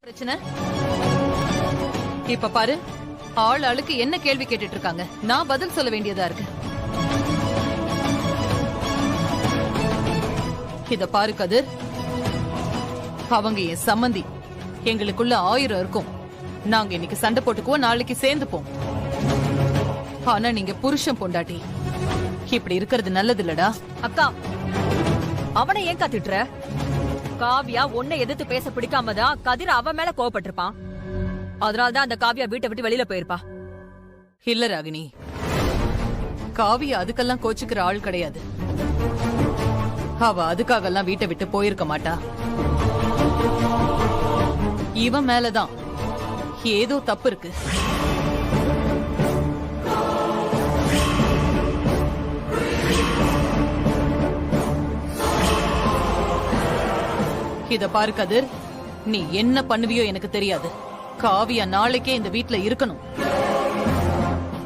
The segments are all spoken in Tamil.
பிரச்சனை இப்ப பாரு, ஆள் ஆளுக்கு என்ன கேள்வி கேட்டுட்டு இருக்காங்க. நான் பதில் சொல்ல வேண்டியதா இருக்கு. இத பாரு கதிர், அவங்க என் சம்மந்தி. எங்களுக்குள்ள 1000 இருக்கும். நாங்க இன்னைக்கு சண்டை போட்டுக்குவோம், நாளைக்கு சேர்ந்துப்போம். ஆனா நீங்க புருஷன் பொண்டாட்டி, இப்படி இருக்கிறது நல்லது இல்லடா. அக்கா, அவனை ஏன் காத்திட்டுற? காவியா உன்னை எதிர்த்து பேச பிடிக்காமதான் கதிர் அவன் மேல கோவப்பட்டிருப்பான். அதனாலதான் அந்த காவியா வீட்டை விட்டு வெளியில போயிருப்பா. இல்ல ராகினி, காவியா அதுக்கெல்லாம் கோச்சுக்கிற ஆள் கிடையாது. அவ அதுக்காகலாம் வீட்டை விட்டு போயிருக்க மாட்டா. இவன் மேலதான் ஏதோ தப்பு இருக்கு. இத பாரு கதிர், நீ என்ன பண்ணுவியோ எனக்கு தெரியாது. காவியா நாளைக்கே இந்த வீட்ல இருக்கணும்.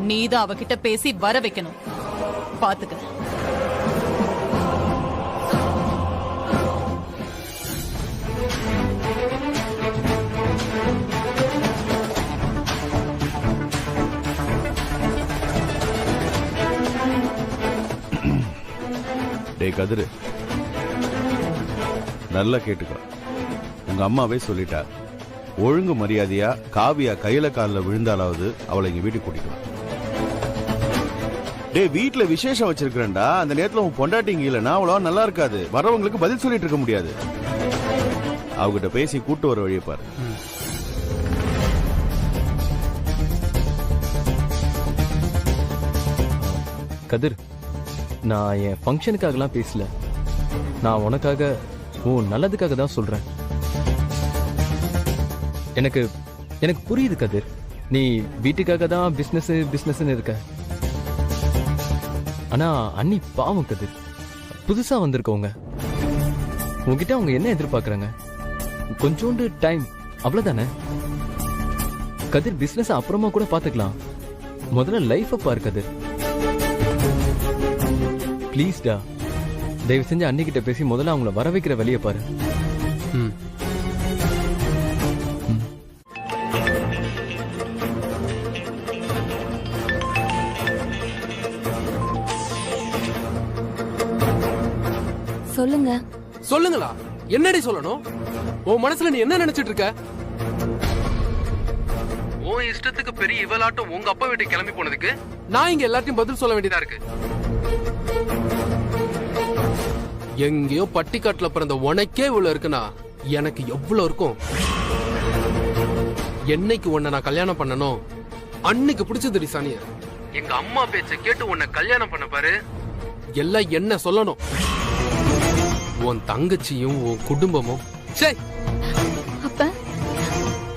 நீதான் அவகிட்ட பேசி வர வைக்கணும். பாத்துக்க. டேய் கதிரு, நல்லா கேட்டுக்கோ. உங்க அம்மாவே சொல்லிட்டா, ஒழுங்கு மரியாதையா காவியா கையில காலில் விழுந்தாலாவது அவளை இங்க வீட்டுக்கு கூட்டிக்கலாம். டேய், வீட்டுல விசேஷம் வச்சிருக்கிறேன்டா. அந்த நேரத்துல உன் பொண்டாட்டிங்க இல்லைன்னா அவ்வளவா நல்லா இருக்காது. வரவங்களுக்கு பதில் சொல்லிட்டு இருக்க முடியாது. அவகிட்ட பேசி கூட்டு வர வழியை பாரு. கதிர், நான் என் ஃபங்க்ஷனுக்காகலாம் பேசல. நான் உனக்காக, உன் நல்லதுக்காக தான் சொல்றேன். எனக்கு எனக்கு புரியுது கதிர், நீ வீட்டுக்காக தான் பிசினஸ்ன்னு இருக்க. ஆனா அண்ணி பாவம் கதிர், புதுசா வந்திருக்கவங்க. உங்ககிட்ட அவங்க என்ன எதிர்பார்க்கறாங்க? கொஞ்சோண்டு டைம், அவ்வளவுதானே. கதிர், பிசினஸ் அப்புறமா கூட பாத்துக்கலாம். முதல்ல லைஃப பாரு கதிர். ப்ளீஸ்டா, தயவு செஞ்சு அன்னிக்கிட்ட பேசி முதல்ல அவங்கள வர வைக்கிற வழியை பாரு. சொல்லுங்க. சொல்லுங்களா? என்னடி சொல்லணும்? உன் மனசுல நீ என்ன நினைச்சிட்டு இருக்க? உன் இஷ்டத்துக்கு பெரிய இவளாட்டம் உங்க அப்பா வீட்டுக்கு கிளம்பி போனதுக்கு நான் இங்க எல்லாத்தையும் பதில் சொல்ல வேண்டியதா இருக்கு. எங்கேயோ பட்டிக்காட்டுல பிறந்த உனக்கே இவ்வளவு இருக்குன்னா எனக்கு எவ்வளவு இருக்கும். என்னைக்கு உன்னை நான் கல்யாணம் பண்ணணும் அன்னைக்கு பிடிச்சதுடி சானிய. எங்க அம்மா பேச்ச கேட்டு உன்னை கல்யாணம் பண்ண பாரு, எல்லாம் என்ன சொல்லணும். உன் தங்கச்சியும் உன் குடும்பமும். சரி, அப்ப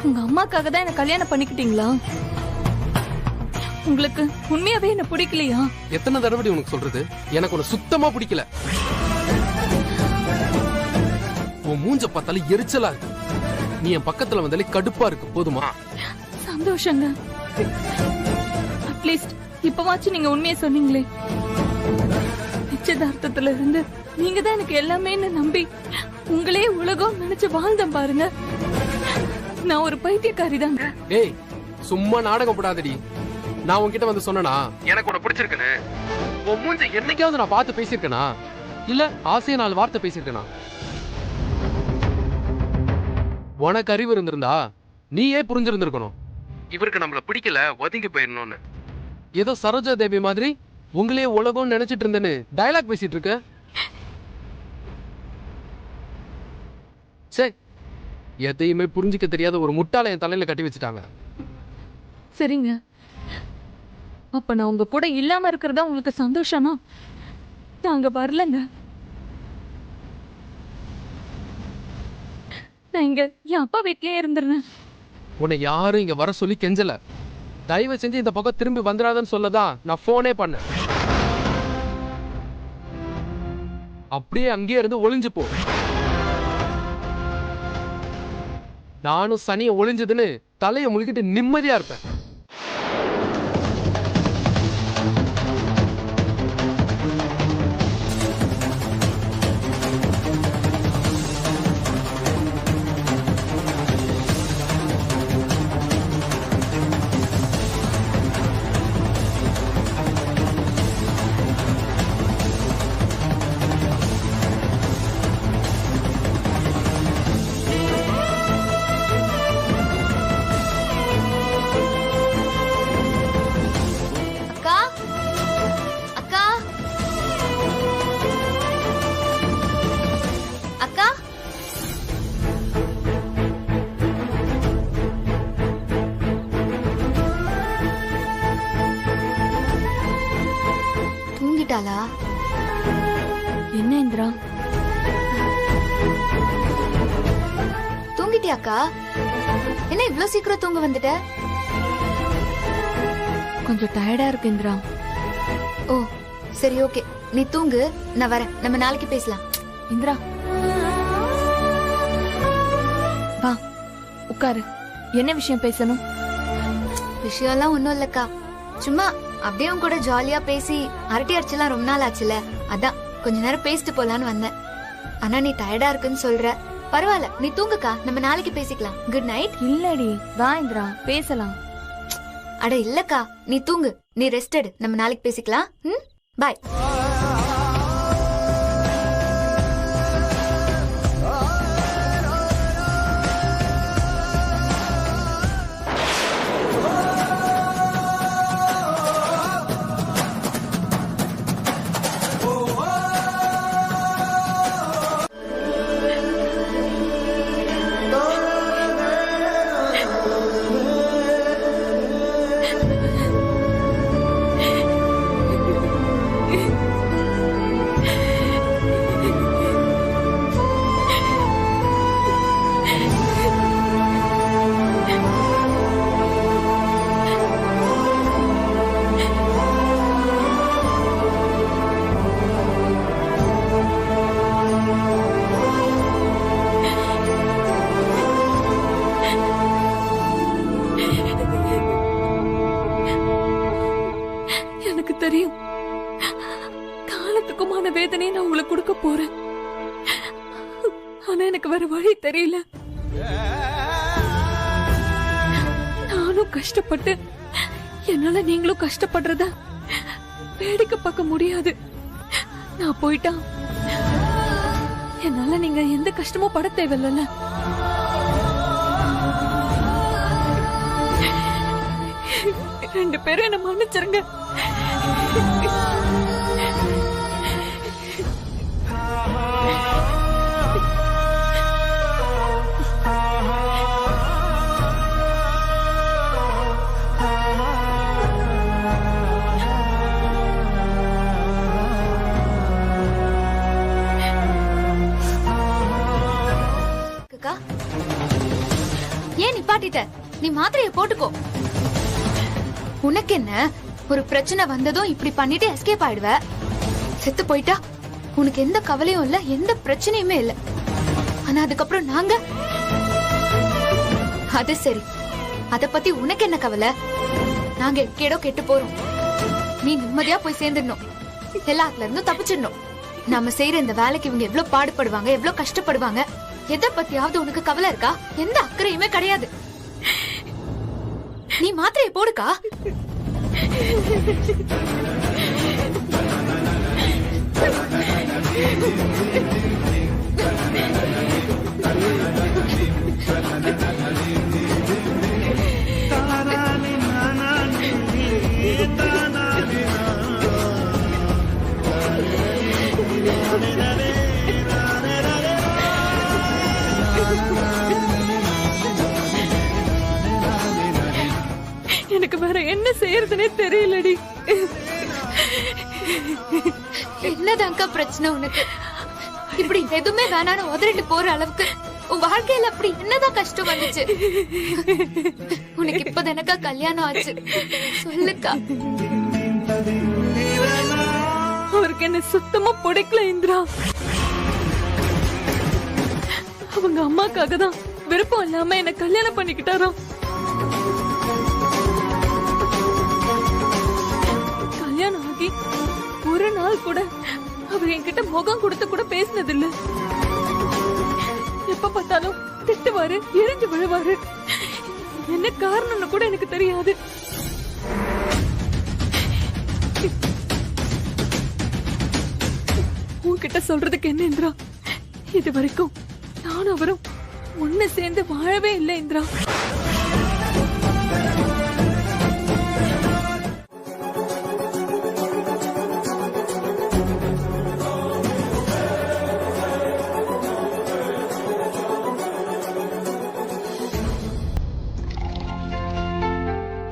உங்க அம்மாக்காக தான் என்ன கல்யாணம் பண்ணிக்கிட்டீங்களா? உங்களுக்கு உண்மையாவே என்ன பிடிக்கலையா? எத்தனை தடவை உனக்கு சொல்றது? எனக்கு உன்னை சுத்தமா பிடிக்கல. உன் மூஞ்ச பார்த்தாலே எரிச்சலா இருக்கு. நீ என் பக்கத்துல வந்தாலே கடுப்பா இருக்கு. போதுமா? சந்தோஷங்க. அட்லீஸ்ட் இப்பவாச்சும் நீங்க உண்மையை சொன்னீங்களே. நிச்சயதார்த்தத்துல இருந்து நீங்க தான் எனக்கு எல்லாமே நம்பி உங்களே உலகம் நினைச்சு வாழ்ந்தேன் பாருங்க. நான் ஒரு பைத்தியக்காரி தாங்க. ஏய், சும்மா நாடகம் போடாதடி. நான் உன்கிட்ட வந்து சொன்னா எனக்கு உன்னை பிடிச்சிருக்குன்னு உன் மூஞ்ச என்னைக்காவது நான் பார்த்து பேசியிருக்கேனா? இல்ல ஆசையா 4 வார்த்தை பேசியிருக்கேனா? உனக்கு அறிவு இருந்திருந்தா நீயே புரிஞ்சிருந்திருக்கணும். இவருக்கு நம்மள பிடிக்கல, ஒதுங்கி போயிடணும்னு. ஏதோ சரோஜா தேவி மாதிரி உங்களே உலகம் நினைச்சிட்டு இருந்தேன்னு டயலாக் பேசிட்டு இருக்க. சரி, எதையுமே புரிஞ்சிக்க தெரியாத ஒரு முட்டாளை என் தலையில கட்டி வச்சுட்டாங்க. சரிங்க, அப்ப நான் உங்க கூட இல்லாம இருக்கிறதா உங்களுக்கு சந்தோஷமா? நாங்க வரலங்க. நான் இங்க என் அப்பா வீட்லயே இருந்துருந்தேன். உன்னை யாரும் இங்க வர சொல்லி கெஞ்சல. தயவு செஞ்சு இந்த பக்கம் திரும்பி வந்துடாதன்னு சொல்லதான் நான் போனே பண்ணேன். அப்படியே அங்கேயே இருந்து ஒளிஞ்சு போ. நானும் சனியை ஒளிஞ்சதுன்னு தலையை முழுக்கிட்டு நிம்மதியா இருப்பேன். தூங்கிட்டியாக்கா? என்ன இவ்ளோ சீக்கிரம் தூங்க வந்துட்ட? கொஞ்சம் டயர்டா இருக்கு இந்திரா. ஓ சரி ஓகே, நீ தூங்கு, நான் வரேன். நம்ம நாளைக்கு பேசலாம். இந்திரா வா உட்காரு. என்ன விஷயம் பேசணும்? விஷயம்லாம் ஒண்ணும் இல்லக்கா, சும்மா அப்படியே உன் கூட ஜாலியா பேசி அரட்டை அடிச்சலாம் ரொம்ப நாள் ஆச்சுல, அதான் கொஞ்ச நேரம் பேசிட்டு போலான்னு வந்தேன். ஆனா நீ டயர்டா இருக்குன்னு சொல்ற. பரவாயில்ல, நீ தூங்குக்கா, நம்ம நாளைக்கு பேசிக்கலாம். Good night. இல்லடி வா இந்திரா பேசலாம். அட இல்லக்கா, நீ தூங்கு, நீ ரெஸ்ட் எடு, நம்ம நாளைக்கு பேசிக்கலாம். பாய். எனக்கு தெரியும், காலத்துக்குமான வேதனையை நான் உங்களுக்கு கொடுக்க போறேன். ஆனா எனக்கு வேற வழி தெரியல. நானும் கஷ்டப்பட்டு என்னால நீங்களும் கஷ்டப்படுறத வேடிக்கை பார்க்க முடியாது. நான் போயிட்டா என்னால நீங்க எந்த கஷ்டமும் பட தேவையில்ல. ரெண்டு பேரும் என்ன மன்னிச்சிருங்க. ஏன் நிப்பாட்டிட்ட? நீ மாத்திரையை போட்டுக்கோ. உனக்கு என்ன, ஒரு பிரச்சனை வந்ததும் இப்படி பண்ணிட்டு எஸ்கேப் ஆயிடுவ. செத்து போயிட்டா உனக்கு எந்த கவலையும் இல்ல, எந்த பிரச்சனையுமே இல்ல. ஆனா அதுக்கப்புறம் நாங்க, அது சரி, அத பத்தி உனக்கு என்ன கவலை? நாங்க எக்கேடோ கெட்டு போறோம். நீ நிம்மதியா போய் சேர்ந்துடணும், எல்லாத்துல இருந்தும் தப்பிச்சிடணும். நாம செய்யற இந்த வேலைக்கு இவங்க எவ்வளவு பாடுபடுவாங்க, எவ்வளவு கஷ்டப்படுவாங்க, எதை பத்தியாவது உனக்கு கவலை இருக்கா? எந்த அக்கறையுமே கிடையாது. நீ மாத்திரையை போடுக்கா. எனக்கு வேற என்ன செய்யறதுனே தெரியலடி. என்னதான்க்கா பிரச்சனை உனக்கு? இப்படி எதுவுமே வேணான்னு உதறிட்டு போற அளவுக்கு உன் வாழ்க்கையில அப்படி என்னதான் கஷ்டம் வந்துச்சு? உனக்கு இப்பதானக்கா கல்யாணம் ஆச்சு, சொல்லுக்கா. அவருக்கு என்ன சுத்தமா பிடிக்கல இந்திரா. அவங்க அம்மாக்காக தான் விருப்பம் இல்லாம என்ன கல்யாணம் பண்ணிக்கிட்டாராம். கல்யாணம் ஆகி ஒரு நாள் கூட அவர் என்கிட்ட முகம் கொடுத்து கூட பேசினது இல்ல. எப்ப பார்த்தாலும் திட்டுவாரு, எரிஞ்சு விழுவாரு. என்ன காரணம்னு கூட எனக்கு தெரியாது. உன்கிட்ட சொல்றதுக்கு என்ன இந்திரா, இது வரைக்கும் நானும் அவரும் ஒண்ணு சேர்ந்து வாழவே இல்லை இந்திரா.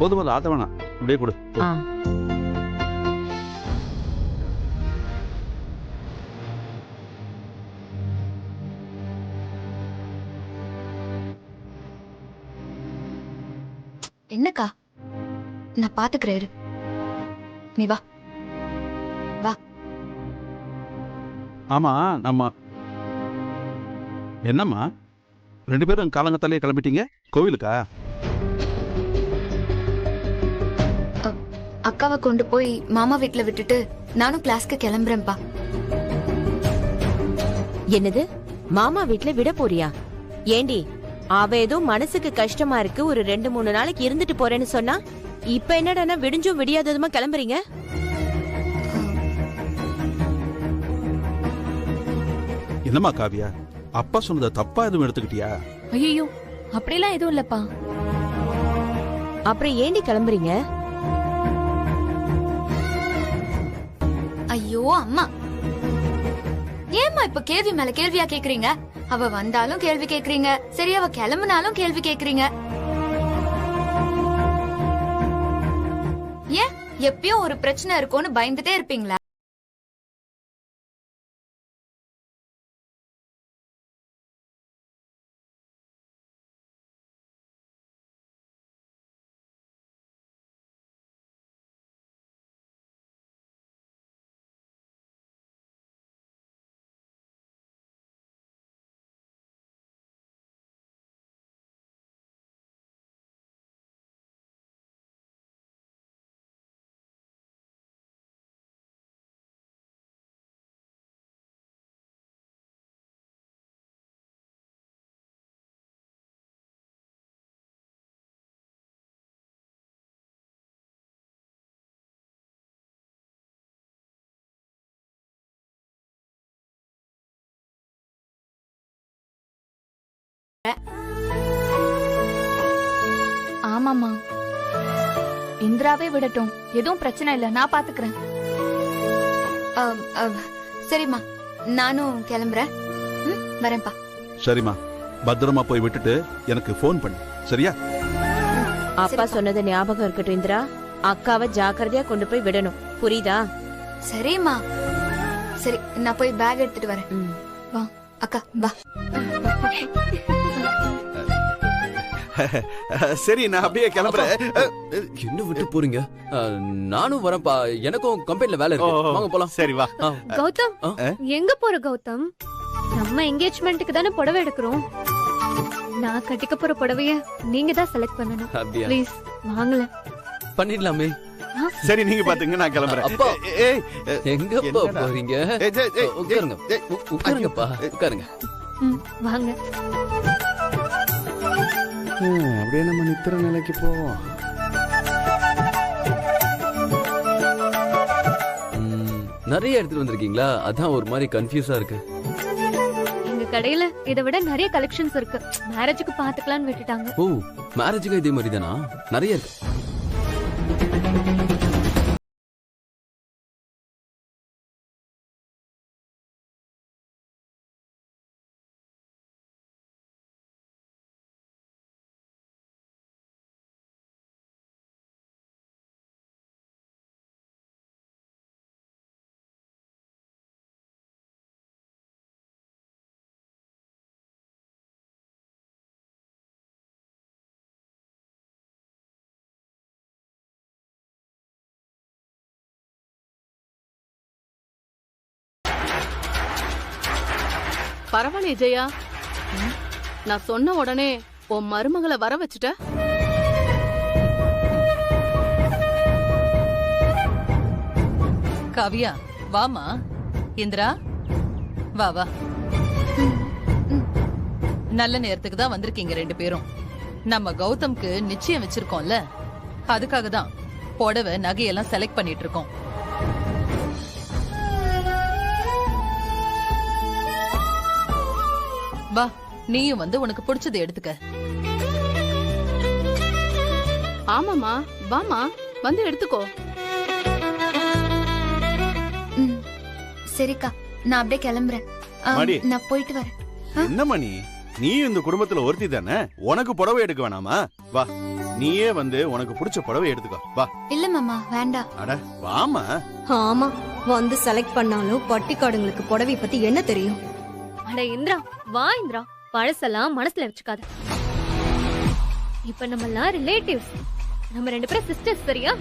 போதும் போதும், ஆத்த வேணாம், அப்படியே கொடு. என்னக்கா? நான் பாத்துக்கிறேன் இரு. நீ வா வா. ஆமா நம்ம என்னம்மா 2 பேரும் காலங்கத்தாலே கிளம்பிட்டீங்க கோவிலுக்கா? அக்காவை கொண்டு போய் மாமா வீட்ல விட்டுட்டு நானும் கிளாஸ்க்கு கிளம்புறேன்ப்பா. என்னது மாமா வீட்ல விட போறியா? ஏண்டி அவ ஏதோ மனசுக்கு கஷ்டமா இருக்கு ஒரு 2-3 நாளைக்கு இருந்துட்டு போறேன்னு சொன்னா இப்ப என்னடானா விடிஞ்சும் விடியாததுமா கிளம்புறீங்க? என்னம்மா காவியா, அப்பா சொன்னதை தப்பா எதுவும் எடுத்துக்கிட்டியா? ஐயோ அப்படிலாம் எதுவும் இல்லப்பா. அப்புறம் ஏண்டி கிளம்புறீங்க? ஐயோ அம்மா, ஏம்மா இப்ப கேள்வி மேல கேள்வியா கேக்குறீங்க? அவ வந்தாலும் கேள்வி கேக்குறீங்க, சரி அவ கிளம்புனாலும் கேள்வி கேக்குறீங்க. ஏன் எப்பயும் ஒரு பிரச்சனை இருக்கும்னு பயந்துட்டே இருப்பீங்களா? ஆமாமா, இந்திராவே விடட்டும், எதுவும் பிரச்சனை இல்ல, நான் பாத்துக்கிறேன். சரிம்மா, நானும் கிளம்புறேன். வரேன்ப்பா. சரிம்மா, பத்திரமா போய் விட்டுட்டு எனக்கு ஃபோன் பண்ணு, சரியா? அப்பா சொன்னது ஞாபகம் இருக்கட்டும் இந்திரா. அக்காவை ஜாக்கிரதையா கொண்டு போய் விடணும், புரியுதா? சரிம்மா. சரி, நான் போய் பேக் எடுத்துட்டு வரேன். வா அக்கா, வா. சரி, நான் அப்படியே கிளம்புறேன். என்ன விட்டு போறீங்க? நானும் வரேன்ப்பா, எனக்கும் கம்பெனில வேலை இருக்கு. வாங்க போலாம். சரி வா. கௌதம், எங்க போற கௌதம்? நம்ம என்கேஜ்மெண்ட்டுக்கு தானே புடவை எடுக்கிறோம். நான் கட்டிக்க போற புடவைய நீங்க தான் செலக்ட் பண்ணணும். அப்படியா? ப்ளீஸ் வாங்கல. பண்ணிடலாமே. சரி, நீங்க பாத்துங்க, நான் கிளம்புறேன். அப்பா, ஏய், எங்கப்பா போறீங்க? உட்காருங்க, உட்காருங்கப்பா, உட்காருங்க. வாங்க. அப்படியே நம்ம நித்திர நிலைக்கு போவோம். நிறைய எடுத்துட்டு வந்திருக்கீங்களா? அதான் ஒரு மாதிரி கன்ஃபியூஸா இருக்கு. எங்க கடையில இதை விட நிறைய கலெக்ஷன்ஸ் இருக்கு. மேரேஜுக்கு பாத்துக்கலாம்னு விட்டுட்டாங்க. ஓ, மேரேஜுக்கு இதே மாதிரி தானா? நிறைய இருக்கு. பரவாயில்லையே ஜெயா, நான் சொன்ன உடனே உன் மருமகளை வர வச்சுட்ட. காவியா, வாமா. இந்திரா, வா வா. நல்ல நேரத்துக்கு தான் வந்திருக்கீங்க 2 பேரும். நம்ம கௌதம்க்கு நிச்சயம் வச்சிருக்கோம்ல, அதுக்காக தான் புடவை நகையெல்லாம் செலக்ட் பண்ணிட்டு இருக்கோம். வா, நீயும் வந்து உனக்கு பிடிச்சதை எடுத்துக்க. ஆமாமா, வாமா, வந்து எடுத்துக்கோ. சரிக்கா, நான் அப்படியே கிளம்புறேன். மாடி. நான் போயிட்டு வரேன். என்ன மணி, நீ இந்த குடும்பத்துல ஒருத்தி தானே, உனக்கு புடவை எடுக்க வேணாமா? வா, நீயே வந்து உனக்கு பிடிச்ச புடவை எடுத்துக்கோ. வா. இல்ல மாமா, வேண்டாம். அட வாமா. ஆமா, வந்து செலக்ட் பண்ணாலும் பட்டிக்காடுங்களுக்கு புடவை பத்தி என்ன தெரியும்? அட இந்திரா, வா இந்திரா, பழசெல்லாம் மனசுல வச்சுக்காத. இப்ப நம்ம எல்லாம் ரிலேட்டிவ்ஸ். நம்ம 2 பேரும் சிஸ்டர்ஸ் சரியா?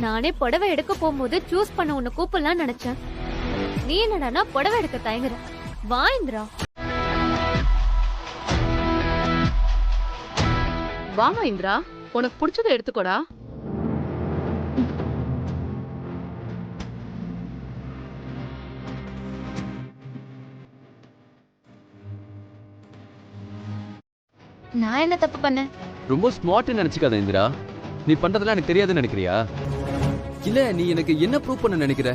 நானே புடவை எடுக்க போகும்போது சூஸ் பண்ண உன்னை கூப்பிடலாம் நினைச்சேன். நீ என்னடானா புடவை எடுக்க தயங்குற. வா இந்திரா. வாமா இந்திரா, உனக்கு பிடிச்சதை எடுத்துக்கோடா. நான் என்ன தப்பு பண்ணேன்? ரொம்ப ஸ்மார்ட்னு நினைச்சுக்காத இந்திரா. நீ பண்றதெல்லாம் எனக்கு தெரியாதுன்னு நினைக்கிறியா? இல்ல நீ எனக்கு என்ன ப்ரூவ் பண்ண நினைக்கிற?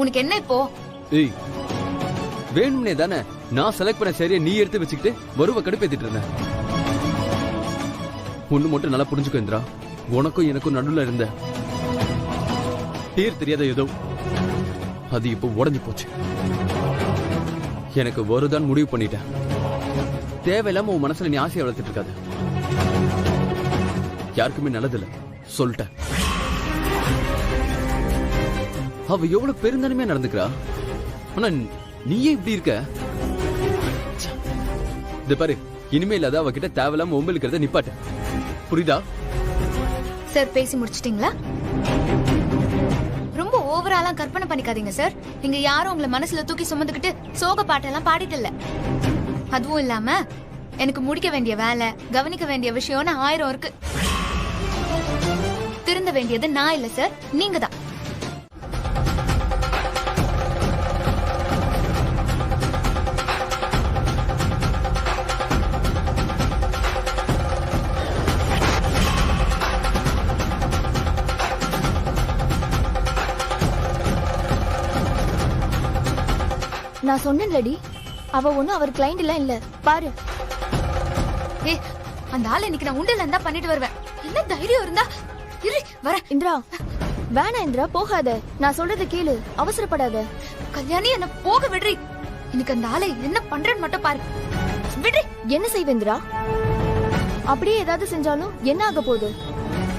உனக்கு என்ன இப்போ? ஏய், வேணும்னே தானே நான் செலக்ட் பண்ண சரியா நீ எடுத்து வச்சுக்கிட்டு வருவ கடுப்பேத்திட்டு இருந்த. ஒண்ணு மட்டும் நல்லா புரிஞ்சுக்கோ இந்திரா, உனக்கும் எனக்கும் நடுவுல இருந்த பேர் தெரியாத ஏதோ அது இப்போ உடஞ்சு போச்சு. எனக்கு வருதான் முடிவு பண்ணிட்டேன். தேவையில்லாம உன் மனசுல நீ ஆசையை வளர்த்துட்டு இருக்காது. யாருக்குமே நல்லதில்ல சொல்லிட்டேன். அவ எவ்வளவு பெருந்தனமே நடந்துக்கிறா, ஆனா நீயே இப்படி இருக்க. இது பாரு, இனிமே இல்லாத அவகிட்ட தேவையில்லாம ஒம்பலுக்கிறத நிப்பாட்ட, புரியுதா? சார் பேசி முடிச்சிட்டீங்களா? ரொம்ப ஓவராலாம் கற்பனை பண்ணிக்காதீங்க சார். நீங்க யாரும் உங்களை மனசுல தூக்கி சுமந்துக்கிட்டு சோக பாட்டெல்லாம் பாடிட்டு இல்ல. அதுவும் இல்லாம எனக்கு முடிக்க வேண்டிய வேலை, கவனிக்க வேண்டிய விஷயம்னு 1000 இருக்கு. திருந்த வேண்டியது நான் இல்ல சார், நீங்க தான். நான் சொன்னேன்லடி, அவ ஒண்ணும் அவர் கிளைண்ட் எல்லாம் இல்ல பாரு. ஏ, அந்த ஆளை இன்னைக்கு நான் உண்டல இருந்தா பண்ணிட்டு வருவேன். என்ன தைரியம் இருந்தா இரு வர. இந்திரா வேணா இந்திரா, போகாத. நான் சொல்றத கேளு, அவசரப்படாத. கல்யாணி என்ன போக விடுறி. இன்னைக்கு அந்த ஆளை என்ன பண்றேன்னு மட்டும் பாரு. விடுறி. என்ன செய்வ இந்திரா? அப்படியே ஏதாவது செஞ்சாலும் என்ன ஆக போகுது?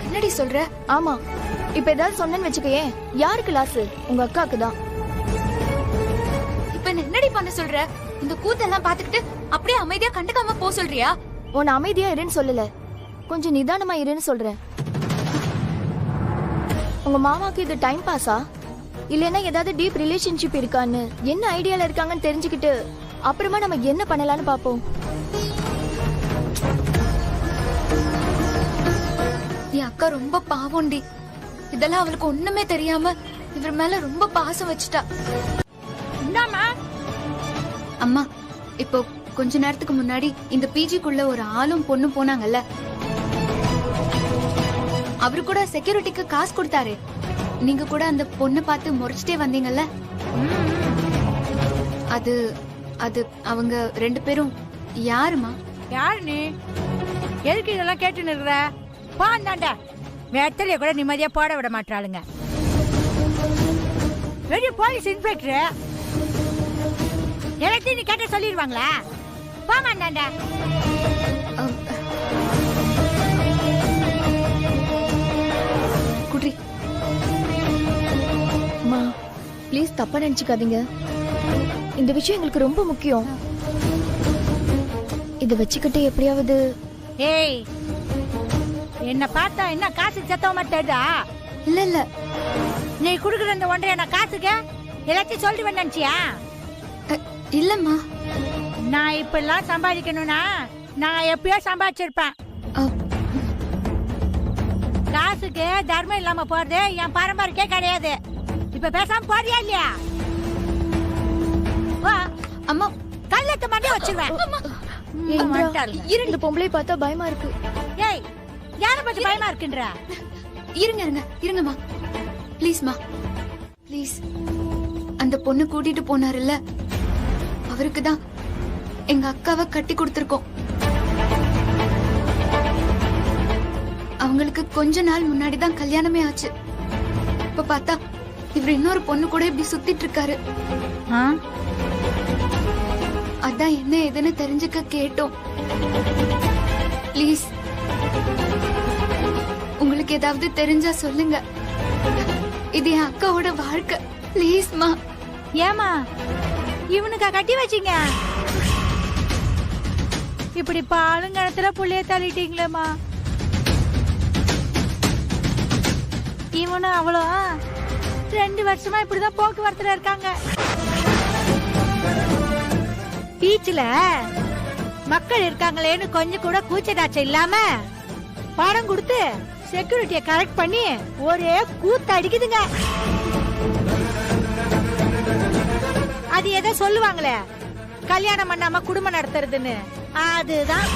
என்னடி சொல்ற? ஆமா, இப்ப ஏதாவது சொன்னேன்னு வச்சுக்கயே, யாருக்கு லாஸ்? உங்க அக்காக்கு தான். இப்ப என்னடி பண்ண சொல்ற? இந்த கூத்தெல்லாம் பாத்துக்கிட்டு அப்படியே அமைதியா கண்டுக்காம போ சொல்றியா? உன்னை அமைதியா இருன்னு சொல்லல, கொஞ்சம் நிதானமா இருன்னு சொல்றேன். உங்க மாமாக்கு இது டைம் பாஸா, இல்லைன்னா ஏதாவது டீப் ரிலேஷன்ஷிப் இருக்கான்னு, என்ன ஐடியால இருக்காங்கன்னு தெரிஞ்சுக்கிட்டு அப்புறமா நம்ம என்ன பண்ணலாம்னு பாப்போம். என் அக்கா ரொம்ப பாவம்டி. இதெல்லாம் அவளுக்கு ஒண்ணுமே தெரியாம இவர் மேல ரொம்ப பாசம் வச்சுட்டா. அம்மா, இப்போ கொஞ்ச நேரத்துக்கு முன்னாடி இந்த பிஜிக்குள்ள ஒரு ஆளும் பொண்ணும் போனாங்கல்ல, அவரு கூட செக்யூரிட்டிக்கு காசு கொடுத்தாரு. நீங்க கூட அந்த பொண்ணு பார்த்து முறைச்சிட்டே வந்தீங்கல்ல, அது அது அவங்க 2 பேரும் யாருமா? யாரு நீ? எதுக்கு இதெல்லாம் கேட்டு நிற்கிற? பாண்டாண்ட வெத்தலைய கூட நிம்மதியா போட விட மாட்டாளுங்க. பெரிய போலீஸ் இன்ஸ்பெக்டர் எல்லாத்தையும் நீ கேட்ட சொல்லிடுவாங்களா? பாமாண்டாண்ட. குட்ரி, அம்மா ப்ளீஸ் தப்பா நினைச்சுக்காதீங்க. இந்த விஷயம் எங்களுக்கு ரொம்ப முக்கியம். இத வச்சுக்கிட்டு எப்படியாவது. ஏய், என்ன பார்த்தா என்ன காசு செத்தவ மாட்டேதா? இல்ல இல்ல, நீ குடுக்குற இந்த 1.5 காசுக்கு எல்லாத்தையும் சொல்லிட்டு வந்தாச்சியா? இல்லம்மா, நான் இப்பெல்லாம் சம்பாதிக்கணும்னா நான் எப்பயோ சம்பாதிச்சிருப்பேன். காசுக்கு தர்மம் இல்லாம போறது என் பரம்பரைக்கே கிடையாது. இப்ப பேசாம போறியா இல்லையா? அம்மா கல்லத்தை மட்டும் வச்சுவேன். இந்த பொம்பளை பார்த்தா பயமா இருக்கு. ஏய், யார பத்தி பயமா இருக்குன்ற? இருங்க இருங்க இருங்கம்மா, ப்ளீஸ்மா ப்ளீஸ். அந்த பொண்ணு கூட்டிட்டு போனாருல்ல, அவருக்கு தான் எங்க அக்காவை கட்டி கொடுத்திருக்கோம். அவங்களுக்கு கொஞ்ச நாள் முன்னாடி தான் கல்யாணமே ஆச்சு. இப்ப பார்த்தா இவர் இன்னொரு பொண்ணு கூட இப்படி சுத்திட்டு இருக்காரு. அதான் என்ன ஏதுன்னு தெரிஞ்சுக்க கேட்டோம். ப்ளீஸ், உங்களுக்கு ஏதாவது தெரிஞ்சா சொல்லுங்க. இது என் அக்காவோட வாழ்க்கை. ப்ளீஸ்மா. ஏமா இவனுக்கா கட்டி வச்சீங்க? இப்படி பாலுங்கணத்துல புள்ளைய தள்ளிட்டீங்களேம்மா. இவனும் அவ்வளோ 2 வருஷமா இப்படிதான் போக்குவரத்துல இருக்காங்க. பீச்சில் மக்கள் இருக்காங்களேன்னு கொஞ்சம் கூட கூச்சடாச்சம் இல்லாம பணம் கொடுத்து செக்யூரிட்டியை கரெக்ட் பண்ணி ஒரே கூத்து அடிக்குதுங்க. அது எதை சொல்லுவாங்களே, கல்யாணம் பண்ணாம குடும்பம் நடத்துறதுன்னு, அதுதான்.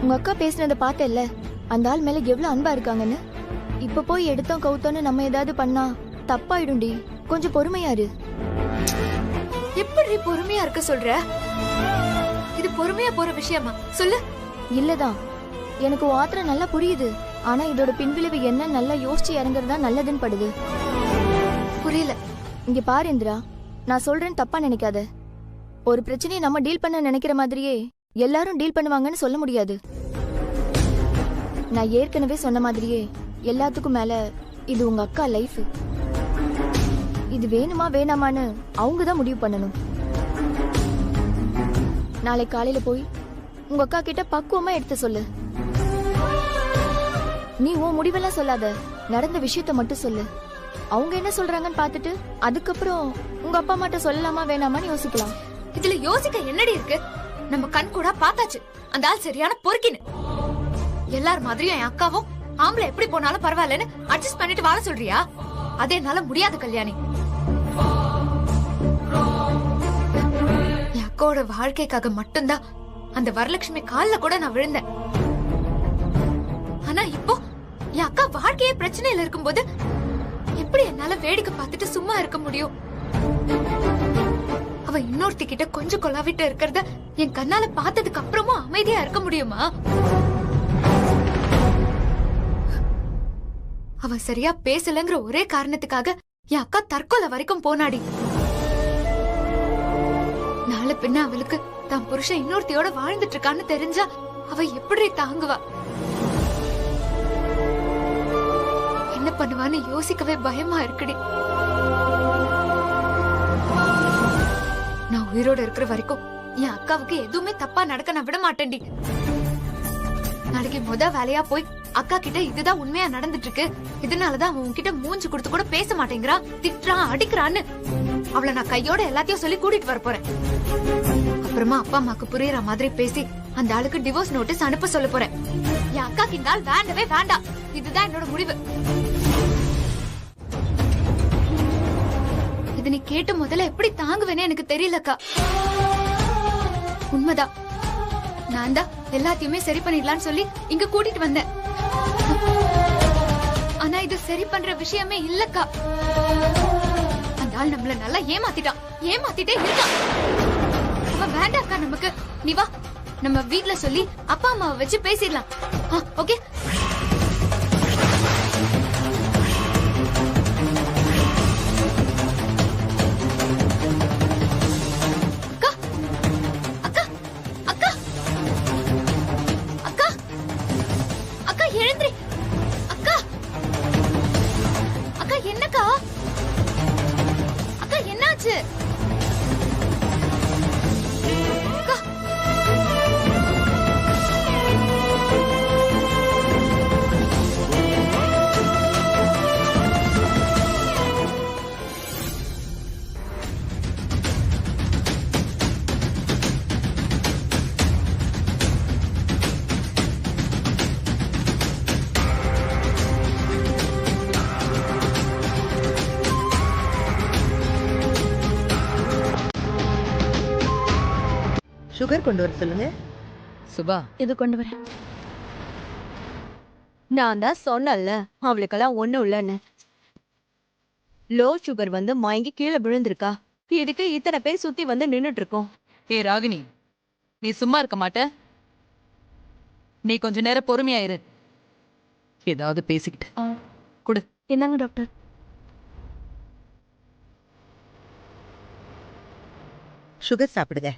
உங்க அக்கா பேசுனதை பார்த்தேல்ல, அந்த ஆள் மேல எவ்வளவு அன்பா இருக்காங்கன்னு. இப்ப போய் எடுத்தோம் கவுத்தோன்னு நம்ம ஏதாவது பண்ணா தப்பாயிடும்டி. கொஞ்சம் பொறுமையா இரு. எப்படி பொறுமையா இருக்க சொல்ற? இது பொறுமையா போற விஷயமா சொல்லு. இல்லதான், எனக்கு ஆத்திரம் நல்லா புரியுது. ஆனா இதோட பின்விளைவு என்ன நல்லா யோசிச்சு இறங்குறதா நல்லதுன்னு படுது. புரியல. இங்க பாரு இந்திரா, நான் சொல்றேன்னு தப்பா நினைக்காத. ஒரு பிரச்சனையை நம்ம டீல் பண்ண நினைக்கிற மாதிரியே எல்லாரும் டீல் பண்ணுவாங்கன்னு சொல்ல முடியாது. நான் ஏற்கனவே சொன்ன மாதிரியே எல்லாத்துக்கும் மேல இது உங்க அக்கா லைஃப். இது வேணுமா வேணாமான்னு அவங்க தான் முடிவு பண்ணணும். நாளை காலையில போய் உங்க அக்கா கிட்ட பக்குவமா எடுத்து சொல்லு. நீ உன் முடிவெல்லாம் சொல்லாத, நடந்த விஷயத்த மட்டும் சொல்லு. அவங்க என்ன சொல்றாங்கன்னு பாத்துட்டு அதுக்கப்புறம் உங்க அப்பா அம்மாட்ட சொல்லலாமா வேணாமான்னு யோசிக்கலாம். இதுல யோசிக்க என்னடி இருக்கு? நம்ம கண் கூட பார்த்தாச்சு, அந்த ஆள் சரியான பொறுக்கின்னு. எல்லார் மாதிரியும் என் அக்காவும் ஆம்பளை எப்படி போனாலும் பரவாயில்லன்னு அட்ஜஸ்ட் பண்ணிட்டு வாழ சொல்றியா? அதே என்னால முடியாது கல்யாணி. என் அக்காவோட வாழ்க்கைக்காக மட்டும்தான் அந்த வரலட்சுமி கால்ல கூட நான் விழுந்தேன். ஆனா இப்போ என் அக்கா வாழ்க்கையே பிரச்சனையில இருக்கும்போது எப்படி என்னால வேடிக்கை பார்த்துட்டு சும்மா இருக்க முடியும்? அவ இன்னொருத்தி கிட்ட கொஞ்சம் கொலாவிட்டு இருக்கிறத என் கண்ணால பார்த்ததுக்கு அப்புறமும் அமைதியா இருக்க முடியுமா? அவ சரியா பேசலங்கிற ஒரே காரணத்துக்காக என் அக்கா தற்கொலை வரைக்கும் போனாடி. நாளை பின்ன அவளுக்கு தான் புருஷன் இன்னொருத்தியோட வாழ்ந்துட்டு இருக்கான்னு தெரிஞ்சா அவ எப்படி தாங்குவா? என்ன பண்ணுவான்னு யோசிக்கவே பயமா இருக்குடி. நான் உயிரோட இருக்கிற வரைக்கும் என் அக்காவுக்கு எதுவுமே தப்பா நடக்க நான் விட மாட்டேன்டி. நாளைக்கு வேலையா போய் அக்கா கிட்ட இதுதான் உண்மையா நடந்துட்டு இருக்கு, இதனாலதான் அவன் உன்கிட்ட மூஞ்சி கொடுத்து கூட பேச மாட்டேங்கிறா, திட்டுறான், அடிக்கிறான்னு அவளை நான் கையோட எல்லாத்தையும் சொல்லி கூட்டிட்டு வர போறேன். அப்புறமா அப்பா அம்மாக்கு புரியுற மாதிரி பேசி அந்த ஆளுக்கு டிவோர்ஸ் நோட்டீஸ் அனுப்ப சொல்ல போறேன். என் அக்கா கிண்டால் வேண்டவே வேண்டாம், இதுதான் என்னோட முடிவு. இது நீ கேட்டு முதல்ல எப்படி தாங்குவேன்னு எனக்கு தெரியலக்கா. உண்மைதான், நான் தான் எல்லாத்தையுமே சரி பண்ணிடலான்னு சொல்லி இங்க கூட்டிட்டு வந்தேன். ஆனா இது சரி பண்ற விஷயமே இல்லக்கா. அந்த ஆள் நம்மள நல்லா ஏமாத்திட்டே இருக்கான். அவன் வேண்டாக்கா நமக்கு. நீ வா, நம்ம வீட்ல சொல்லி அப்பா அம்மாவை வச்சு பேசிடலாம். ஓகே? சுகர் கொண்டு வர சொல்லுங்க. சுபா, இது கொண்டு வரேன். நான் தான் சொன்னல அவளுக்கெல்லாம் ஒண்ணும் இல்லைன்னு. லோ சுகர் வந்து மயங்கி கீழே விழுந்திருக்கா. இதுக்கு இத்தனை பேர் சுத்தி வந்து நின்னுட்டு இருக்கோம். ஏ ராகினி, நீ சும்மா இருக்க மாட்ட? நீ கொஞ்ச நேரம் பொறுமையா இரு. ஏதாவது பேசிக்கிட்டு குடு. என்னங்க டாக்டர்? சுகர் சாப்பிடுங்க.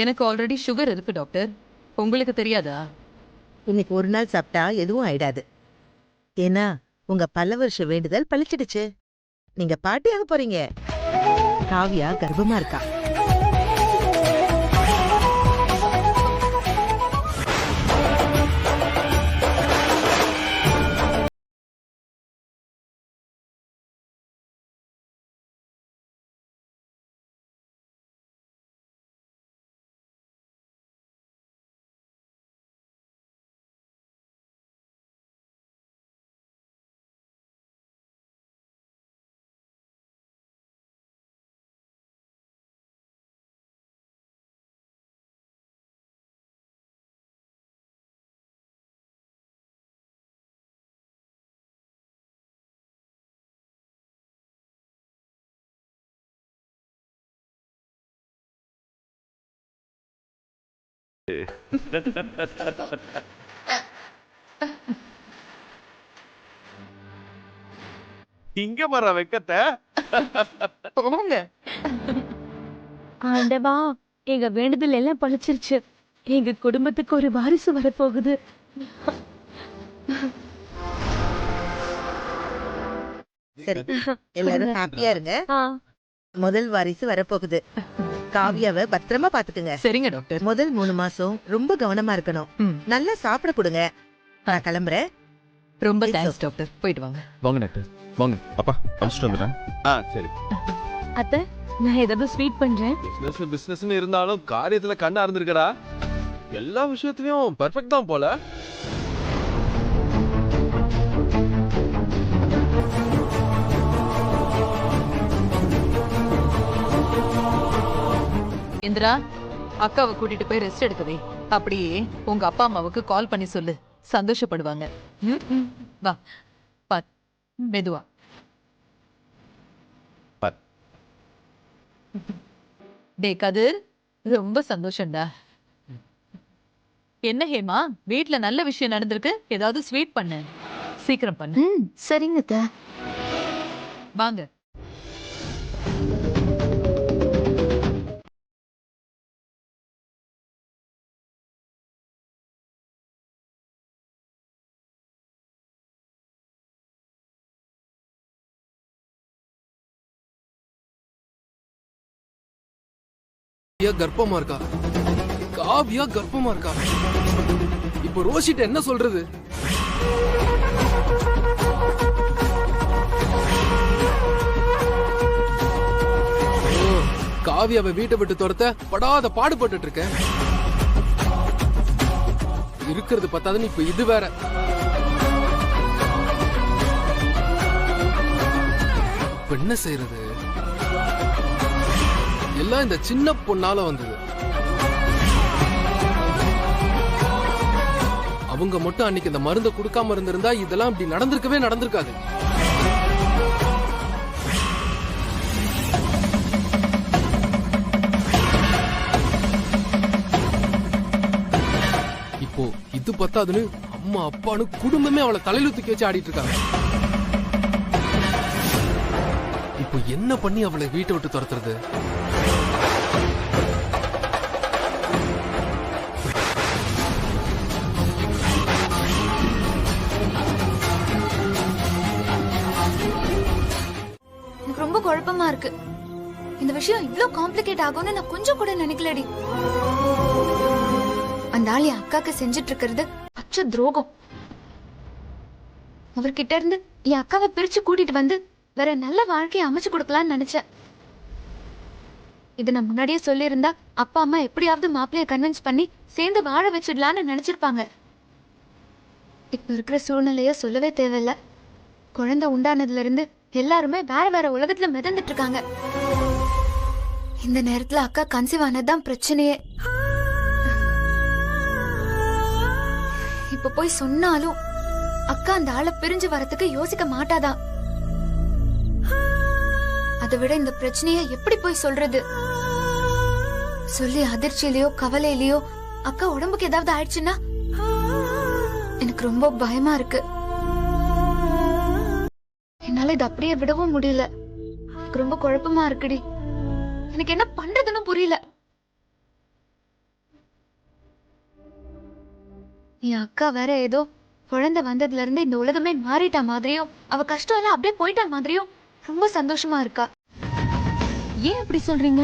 எனக்கு ஆல்ரெடி சுகர் இருக்கு டாக்டர், உங்களுக்கு தெரியாதா? இன்னைக்கு ஒரு நாள் சாப்பிட்டா எதுவும் ஆயிடாது. ஏன்னா உங்க பல வருஷ வேண்டுதல் பழிச்சிடுச்சு. நீங்க பாட்டியாக போறீங்க. காவியா கர்ப்பமா இருக்கா. இங்க வர வெக்கத்தை ஆண்டவா, எங்க வேண்டுதல் எல்லாம் பழிச்சிருச்சு. எங்க குடும்பத்துக்கு ஒரு வாரிசு வரப்போகுது. சரி, எல்லாரும் ஹாப்பியா இருங்க. முதல் வாரிசு வரப்போகுது. காவியாவை பத்திரமா பாத்துக்குங்க. சரிங்க டாக்டர். முதல் 3 மாசம் ரொம்ப கவனமா இருக்கணும். நல்லா சாப்பிட கொடுங்க. நான் கிளம்புறேன். ரொம்ப தேங்க்ஸ் டாக்டர். போயிட்டு வாங்க. வாங்க டாக்டர், வாங்க. அப்பா அனுப்பிச்சிட்டு வந்துடுறேன். சரி. அத்தை, நான் ஏதாவது ஸ்வீட் பண்றேன். பிசினஸ்னு இருந்தாலும் காரியத்துல கண்ணா இருந்திருக்கடா. எல்லா விஷயத்திலயும் பெர்ஃபெக்ட் தான் போல. இந்திரா, அக்காவை கூட்டிட்டு போய் ரெஸ்ட் எடுக்கவே. அப்படியே உங்க அப்பா அம்மாவுக்கு கால் பண்ணி சொல்லு, சந்தோஷப்படுவாங்க. வா, பார், மெதுவா. டே கதிர், ரொம்ப சந்தோஷம்டா. என்ன ஹேமா, வீட்ல நல்ல விஷயம் நடந்திருக்கு. ஏதாவது ஸ்வீட் பண்ணு, சீக்கிரம் பண்ணு. சரிங்க. வாங்க. கர்ப்பமா இருக்கா? காவியா கர்ப்பமா இருக்கா? இப்ப ரோஷிட்ட என்ன சொல்றது? காவியாவை வீட்டை விட்டு துரத்த படாத பாடுபட்டு இருக்கேன். இருக்கிறது பத்தாதுன்னு இப்ப இது வேற. இப்ப என்ன செய்யறது? எல்லாம் இந்த சின்ன பொண்ணால வந்தது. அவங்க மட்டும் அன்னைக்கு இந்த மருந்தை கொடுக்காம இருந்திருந்தா இதெல்லாம் இப்படி நடந்திருக்காது. இப்போ இது பத்தாதுன்னு அம்மா அப்பான்னு குடும்பமே அவளை தலையில தூக்கி வச்சு ஆடிட்டு இருக்காங்க. இப்போ என்ன பண்ணி அவளை வீட்டை விட்டு துரத்துறது? ரொம்ப குழப்பமா இருக்கு. இந்த விஷயம் இவ்ளோ காம்ப்ளிகேட் ஆகும்னு நான் கொஞ்சம் கூட நினைக்கலடி. அந்த ஆள் என் அக்காக்கு செஞ்சிட்டு இருக்கிறது பச்சை துரோகம். அவர்கிட்ட இருந்து என் அக்காவை பிரிச்சு கூட்டிட்டு வந்து வேற நல்ல வாழ்க்கையை அமைச்சு கொடுக்கலாம்னு நினைச்சேன். இது நான் முன்னாடியே சொல்லியிருந்தா அப்பா அம்மா எப்படியாவது மாப்பிள்ளைய கன்வின்ஸ் பண்ணி சேர்ந்து வாழ வச்சிடலான்னு நினைச்சிருப்பாங்க. இப்ப இருக்கிற சூழ்நிலைய சொல்லவே தேவையில்ல. குழந்தை உண்டானதுல இருந்து எல்லாருமே வேற வேற உலகத்துல மிதந்துட்டு இருக்காங்க. இந்த நேரத்துல அக்கா கன்சீவ் ஆனதுதான் பிரச்சனையே. இப்ப போய் சொன்னாலும் அக்கா அந்த ஆளை பிரிஞ்சு வரத்துக்கு யோசிக்க மாட்டாதான். அதை விட இந்த பிரச்சனைய எப்படி போய் சொல்றது? சொல்லி அதிர்ச்சியிலயோ கவலையிலயோ அக்கா உடம்புக்கு ஏதாவது ஆயிடுச்சுன்னா எனக்கு ரொம்ப பயமா இருக்கு. என்னால இது அப்படியே விடவும் முடியல. எனக்கு ரொம்ப குழப்பமா இருக்குடி. எனக்கு என்ன பண்றதுன்னு புரியல. என் அக்கா வேற ஏதோ குழந்தை வந்ததுல இருந்து இந்த உலகமே மாறிட்டா மாதிரியும் அவ கஷ்டம் எல்லாம் அப்படியே போயிட்டா மாதிரியும் ரொம்ப சந்தோஷமா இருக்கா. ஏன் அப்படி சொல்றீங்க?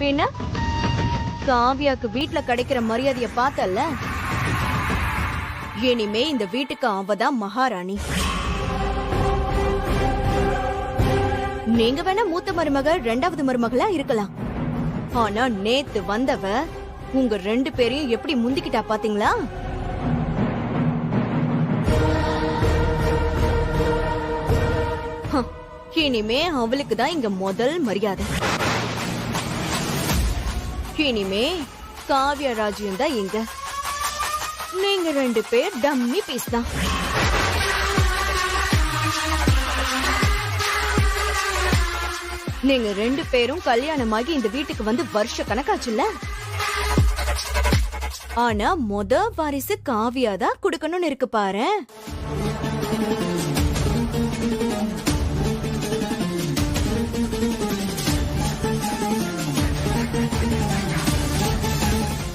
பின்ன காவியாக்கு வீட்ல கிடைக்கிற மரியாதைய பார்த்தல்ல, இனிமே இந்த வீட்டுக்கு அவதான் மகாராணி. நீங்க வேணா மூத்த மருமக, ரெண்டாவது மருமகளா இருக்கலாம். ஆனா நேத்து வந்தவ உங்க 2 பேரையும் எப்படி முந்திக்கிட்டா பாத்தீங்களா? இனிமே அவளுக்கு தான் இங்க முதல் மரியாதை. இனிமே காவிய ராஜ்யம் தான் இங்க. நீங்க 2 பேர் டம்மி பீஸ் தான். நீங்க 2 பேரும் கல்யாணமாகி இந்த வீட்டுக்கு வந்து வருஷ கணக்காச்சுல்ல. ஆனா மொத வாரிசு காவியா தான் கொடுக்கணும்னு இருக்கு பாரு.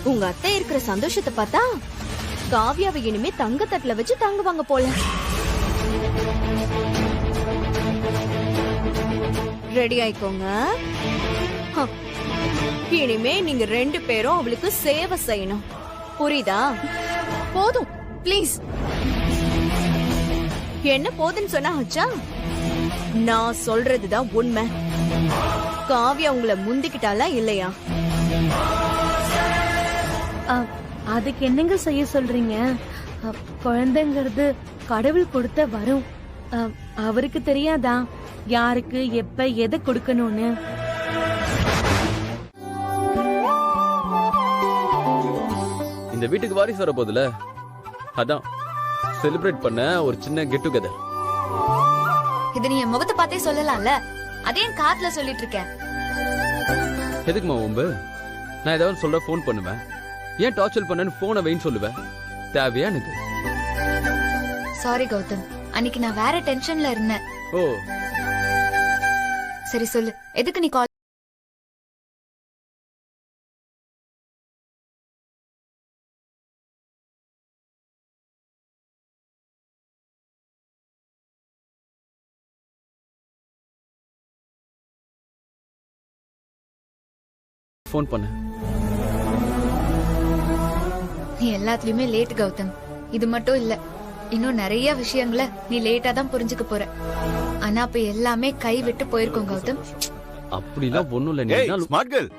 உங்க அத்தை இருக்கிற சந்தோஷத்தை பார்த்தா காவியாவை இனிமே தங்க தட்டுல வச்சு தாங்குவாங்க போல. ரெடி ஆயிக்கோங்க. இனிமே நீங்க 2 பேரும் அவளுக்கு சேவை செய்யணும். புரியுதா? போதும் ப்ளீஸ். என்ன போதுன்னு சொன்னா ஆச்சா? நான் சொல்றதுதான் உண்மை. காவியா உங்களை முந்திக்கிட்டாலா இல்லையா? அதுக்கு என்னங்க செய்ய சொல்றீங்க? குழந்தைங்கிறது கடவுள் கொடுத்த வரும். அவருக்கு தெரியாதா யாருக்கு எப்ப எதை கொடுக்கணும்னு? இந்த வீட்டுக்கு வாரிசு வர போதுல, அதான் செலிப்ரேட் பண்ண ஒரு சின்ன கெட் டுகெதர். இது நீ என் முகத்தை பார்த்தே சொல்லலாம்ல, அதே என் காதுல சொல்லிட்டு இருக்கேன். எதுக்குமா உம்பு? நான் ஏதாவது சொல்ற போன் பண்ணுவேன். ஏன் டார்ச்சர் பண்ணன்னு போனை வைன்னு சொல்லுவேன். தேவையா எனக்கு? சாரி கௌதம், அன்னைக்கு நான் வேற டென்ஷன்ல இருந்தேன். ஓ சரி சொல்லு, எதுக்கு நீ கால்? போன் பண்ண. நீ எல்லாத்துலயுமே லேட் கௌதம். இது மட்டும் இல்ல, இன்னும் நிறைய விஷயங்களை நீ லேட்டா தான் புரிஞ்சுக்க போற. ஆனா அப்ப எல்லாமே கை விட்டு போயிருக்கும் கௌதம். அப்படிலாம் ஒண்ணும் இல்ல. நீ ஸ்மார்ட் கேர்ள்.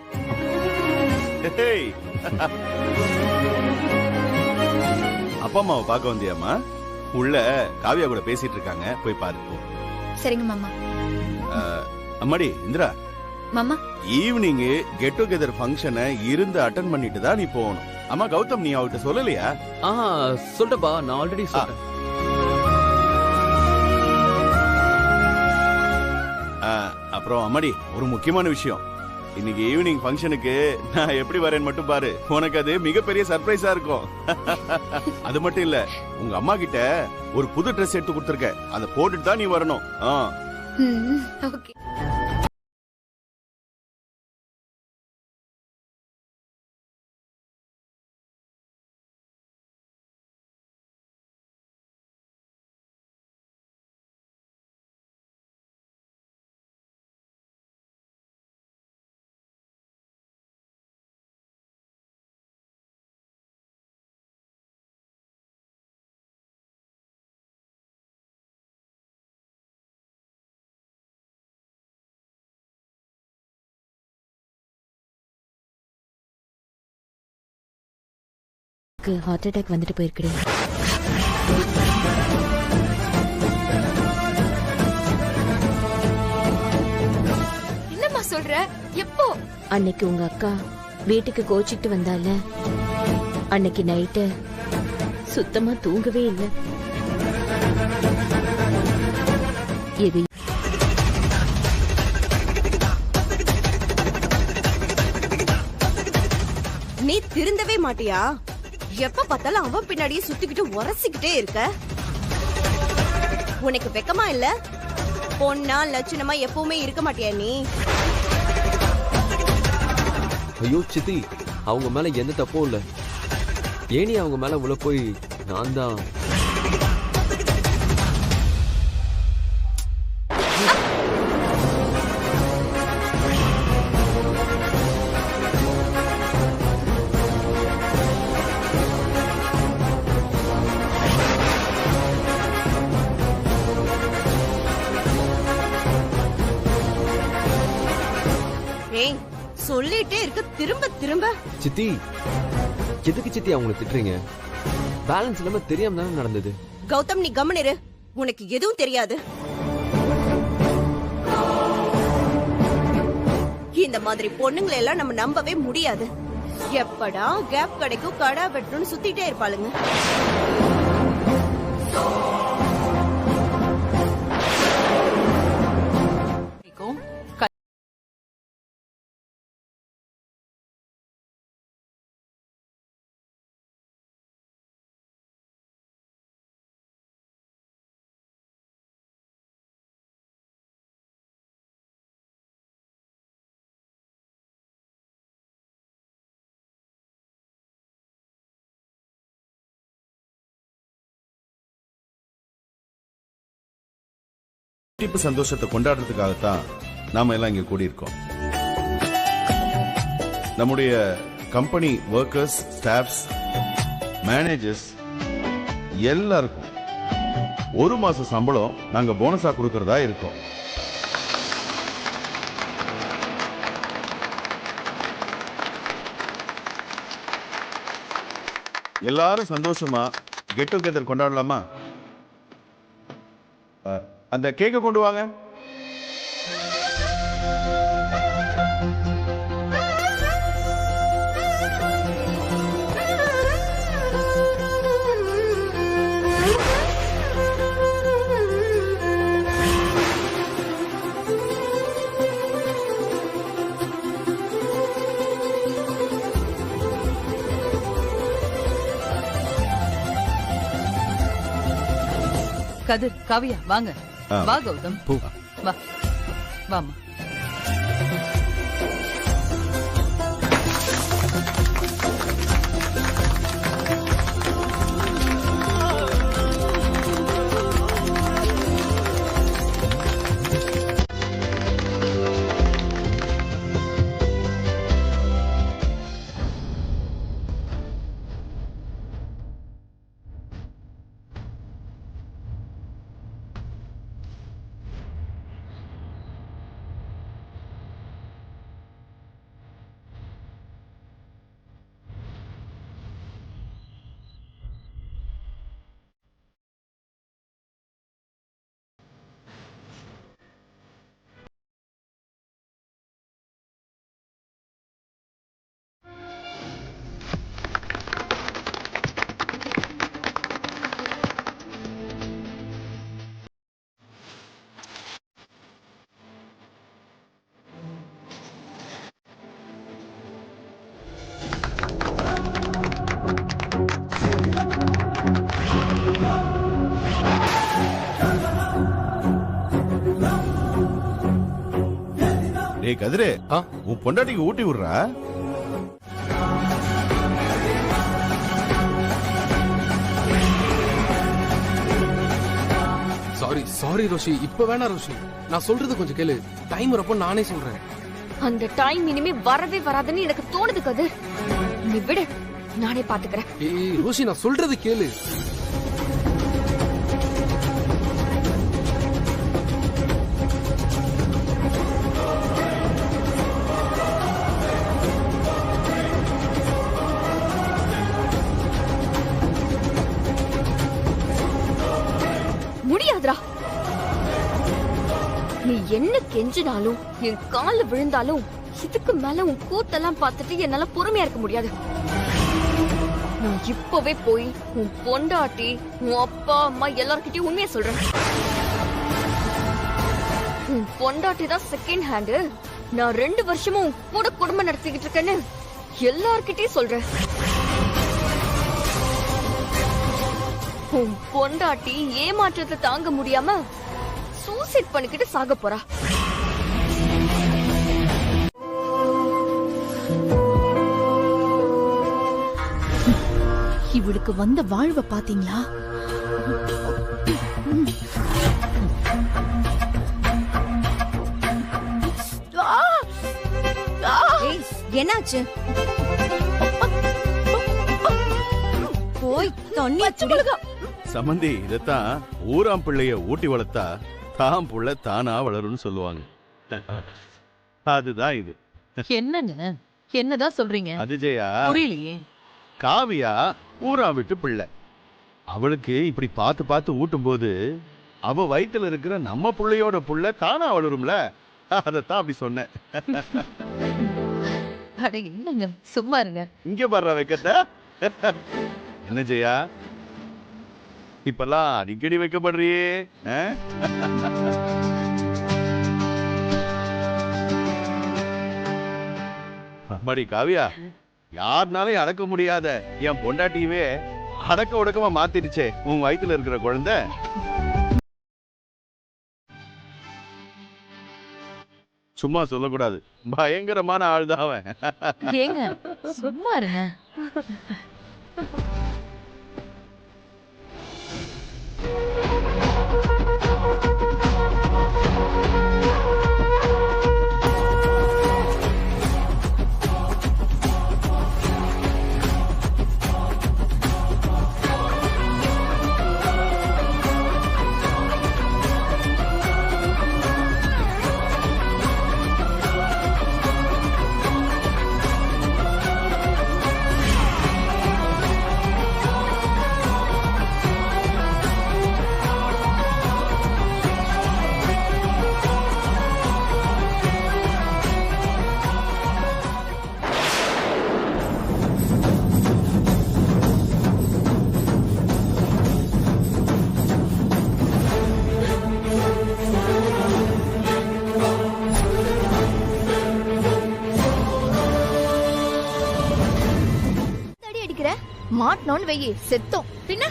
அப்பா அம்மாவை பார்க்க வந்தியாமா? உள்ள காவியா கூட பேசிட்டு இருக்காங்க, போய் பாரு. சரிங்க மாமா. அம்மாடி இந்திரா, மாமா ஈவினிங் கெட் டுகெதர் ஃபங்க்ஷனை இருந்து அட்டெண்ட் பண்ணிட்டு தான் நீ போகணும். அம்மா கௌதம், நீ அவகிட்ட சொல்லலையா? சொல்றப்பா, நான் ஆல்ரெடி சொல்றேன். அப்புறம் அம்மாடி, ஒரு முக்கியமான விஷயம். இன்னைக்கு ஈவினிங் ஃபங்க்ஷனுக்கு நான் எப்படி வரேன்னு மட்டும் பாரு. உனக்கு அது மிகப்பெரிய சர்ப்ரைஸா இருக்கும். அது மட்டும் இல்ல, உங்க அம்மா கிட்ட ஒரு புது ட்ரெஸ் எடுத்து கொடுத்திருக்க, அதை போட்டுட்டு தான் நீ வரணும். ஓகே. ஹார்ட் அட்டாக் வந்துட்டு போயிருக்கேன். என்னம்மா சொல்ற? எப்போ? அன்னைக்கு உங்க அக்கா வீட்டுக்கு கோச்சிட்டு வந்தால, அன்னைக்கு நைட்டு சுத்தமா தூங்கவே இல்லை. எது நீ திருந்தவே மாட்டியா? எப்ப பார்த்தாலும் அவன் பின்னாடியே சுத்திக்கிட்டு உரசிக்கிட்டே இருக்க. உனக்கு வெக்கமா இல்ல? பொண்ணா லட்சணமா எப்பவுமே இருக்க மாட்டியா நீ? ஐயோ சித்தி, அவங்க மேல எந்த தப்பும் இல்ல. ஏனி அவங்க மேல உள்ள போய் நான் தான். சொல்லிட்டே இருக்க திரும்ப திரும்ப. சித்தி எதுக்கு சித்தி அவங்களை திட்டுறீங்க? பேலன்ஸ் இல்லாம தெரியாம தானே நடந்தது. கௌதம் நீ கம்முனிரு, உனக்கு எதுவும் தெரியாது. இந்த மாதிரி பொண்ணுங்களை எல்லாம் நம்ம நம்பவே முடியாது. எப்படா கேப் கிடைக்கும் கடா வெட்டணும்னு சுத்திட்டே இருப்பாளுங்க. ரெட்டிப்பு சந்தோஷத்தை கொண்டாடுறதுக்காகத்தான் நாம எல்லாம் இங்க கூடியிருக்கோம். நம்முடைய கம்பெனி ஒர்க்கர்ஸ், ஸ்டாஃப்ஸ், மேனேஜர்ஸ் எல்லாருக்கும் 1 மாச சம்பளம் நாங்க போனஸா கொடுக்கறதா இருக்கோம். எல்லாரும் சந்தோஷமா கெட் டுகெதர் கொண்டாடலாமா? அந்த கேக்க கொண்டு வாங்க. கதிர், காவியா வாங்க. வா கௌதம், வா வாமா. டேய் கதிரே, உன் பொண்டாட்டிக்கு ஊட்டி விடுறா. சாரி ரோஷி, இப்ப வேணா ரோஷி, நான் சொல்றது கொஞ்சம் கேளு. டைம் வரப்போ நானே சொல்றேன். அந்த டைம் இனிமே வரவே வராதுன்னு எனக்கு தோணுது கதிர். நீ விடு, நானே பாத்துக்கிறேன். ஏய் ரோஷி, நான் சொல்றது கேளு. முடியாதுடா. நீ என்ன கெஞ்சினாலும் என் கால விழுந்தாலும் இதுக்கு மேல உன் கூத்தெல்லாம் பார்த்துட்டு என்னால பொறுமையா இருக்க முடியாது. நான் இப்பவே போய் உன் பொண்டாட்டி, உன் அப்பா அம்மா எல்லார்கிட்டயும் உண்மையா சொல்றேன். உன் பொண்டாட்டி தான் செகண்ட் ஹேண்டு, நான் 2 வருஷமும் உன் கூட குடும்பம் நடத்திக்கிட்டு இருக்கேன்னு எல்லார்கிட்டயும் சொல்றேன். உன் பொண்டாட்டி ஏமாற்றத்தை தாங்க முடியாம சூசைட் பண்ணிக்கிட்டு சாக போறா. இவளுக்கு வந்த வாழ்வை பாத்தீங்களா? என்னாச்சு? போய் தண்ணி சம்பந்தி, இதத்தான் ஊராம் பிள்ளைய ஊட்டி வளர்த்தா தாம் புள்ள தானா வளரும்னு சொல்லுவாங்க. அதுதான் இது. என்னங்க என்னதான் சொல்றீங்க? அது ஜெயா, புரியலையே. காவியா ஊரா விட்டு பிள்ளை. அவளுக்கு இப்படி பார்த்து பார்த்து ஊட்டும் போது அவ வயித்துல இருக்கிற நம்ம பிள்ளையோட புள்ள தானா வளரும்ல, அதத்தான் அப்படி சொன்னேன். அட என்னங்க சும்மா இருங்க. இங்க பாடுற வைக்கத்த. என்ன ஜெயா, இப்பெல்லாம் அடிக்கடி வைக்கப்படுறியே? அம்மாடி காவியா, யாருனாலும் அடக்க முடியாத என் பொண்டாட்டியவே அடக்க உடக்கமா மாத்திடுச்சே உன் வயித்துல இருக்கிற குழந்தை. சும்மா சொல்லக்கூடாது, பயங்கரமான ஆள்தான் அவன். ஏங்க சும்மா இருங்க. மாட்டணும்னு வெயி செத்தோம். பின்ன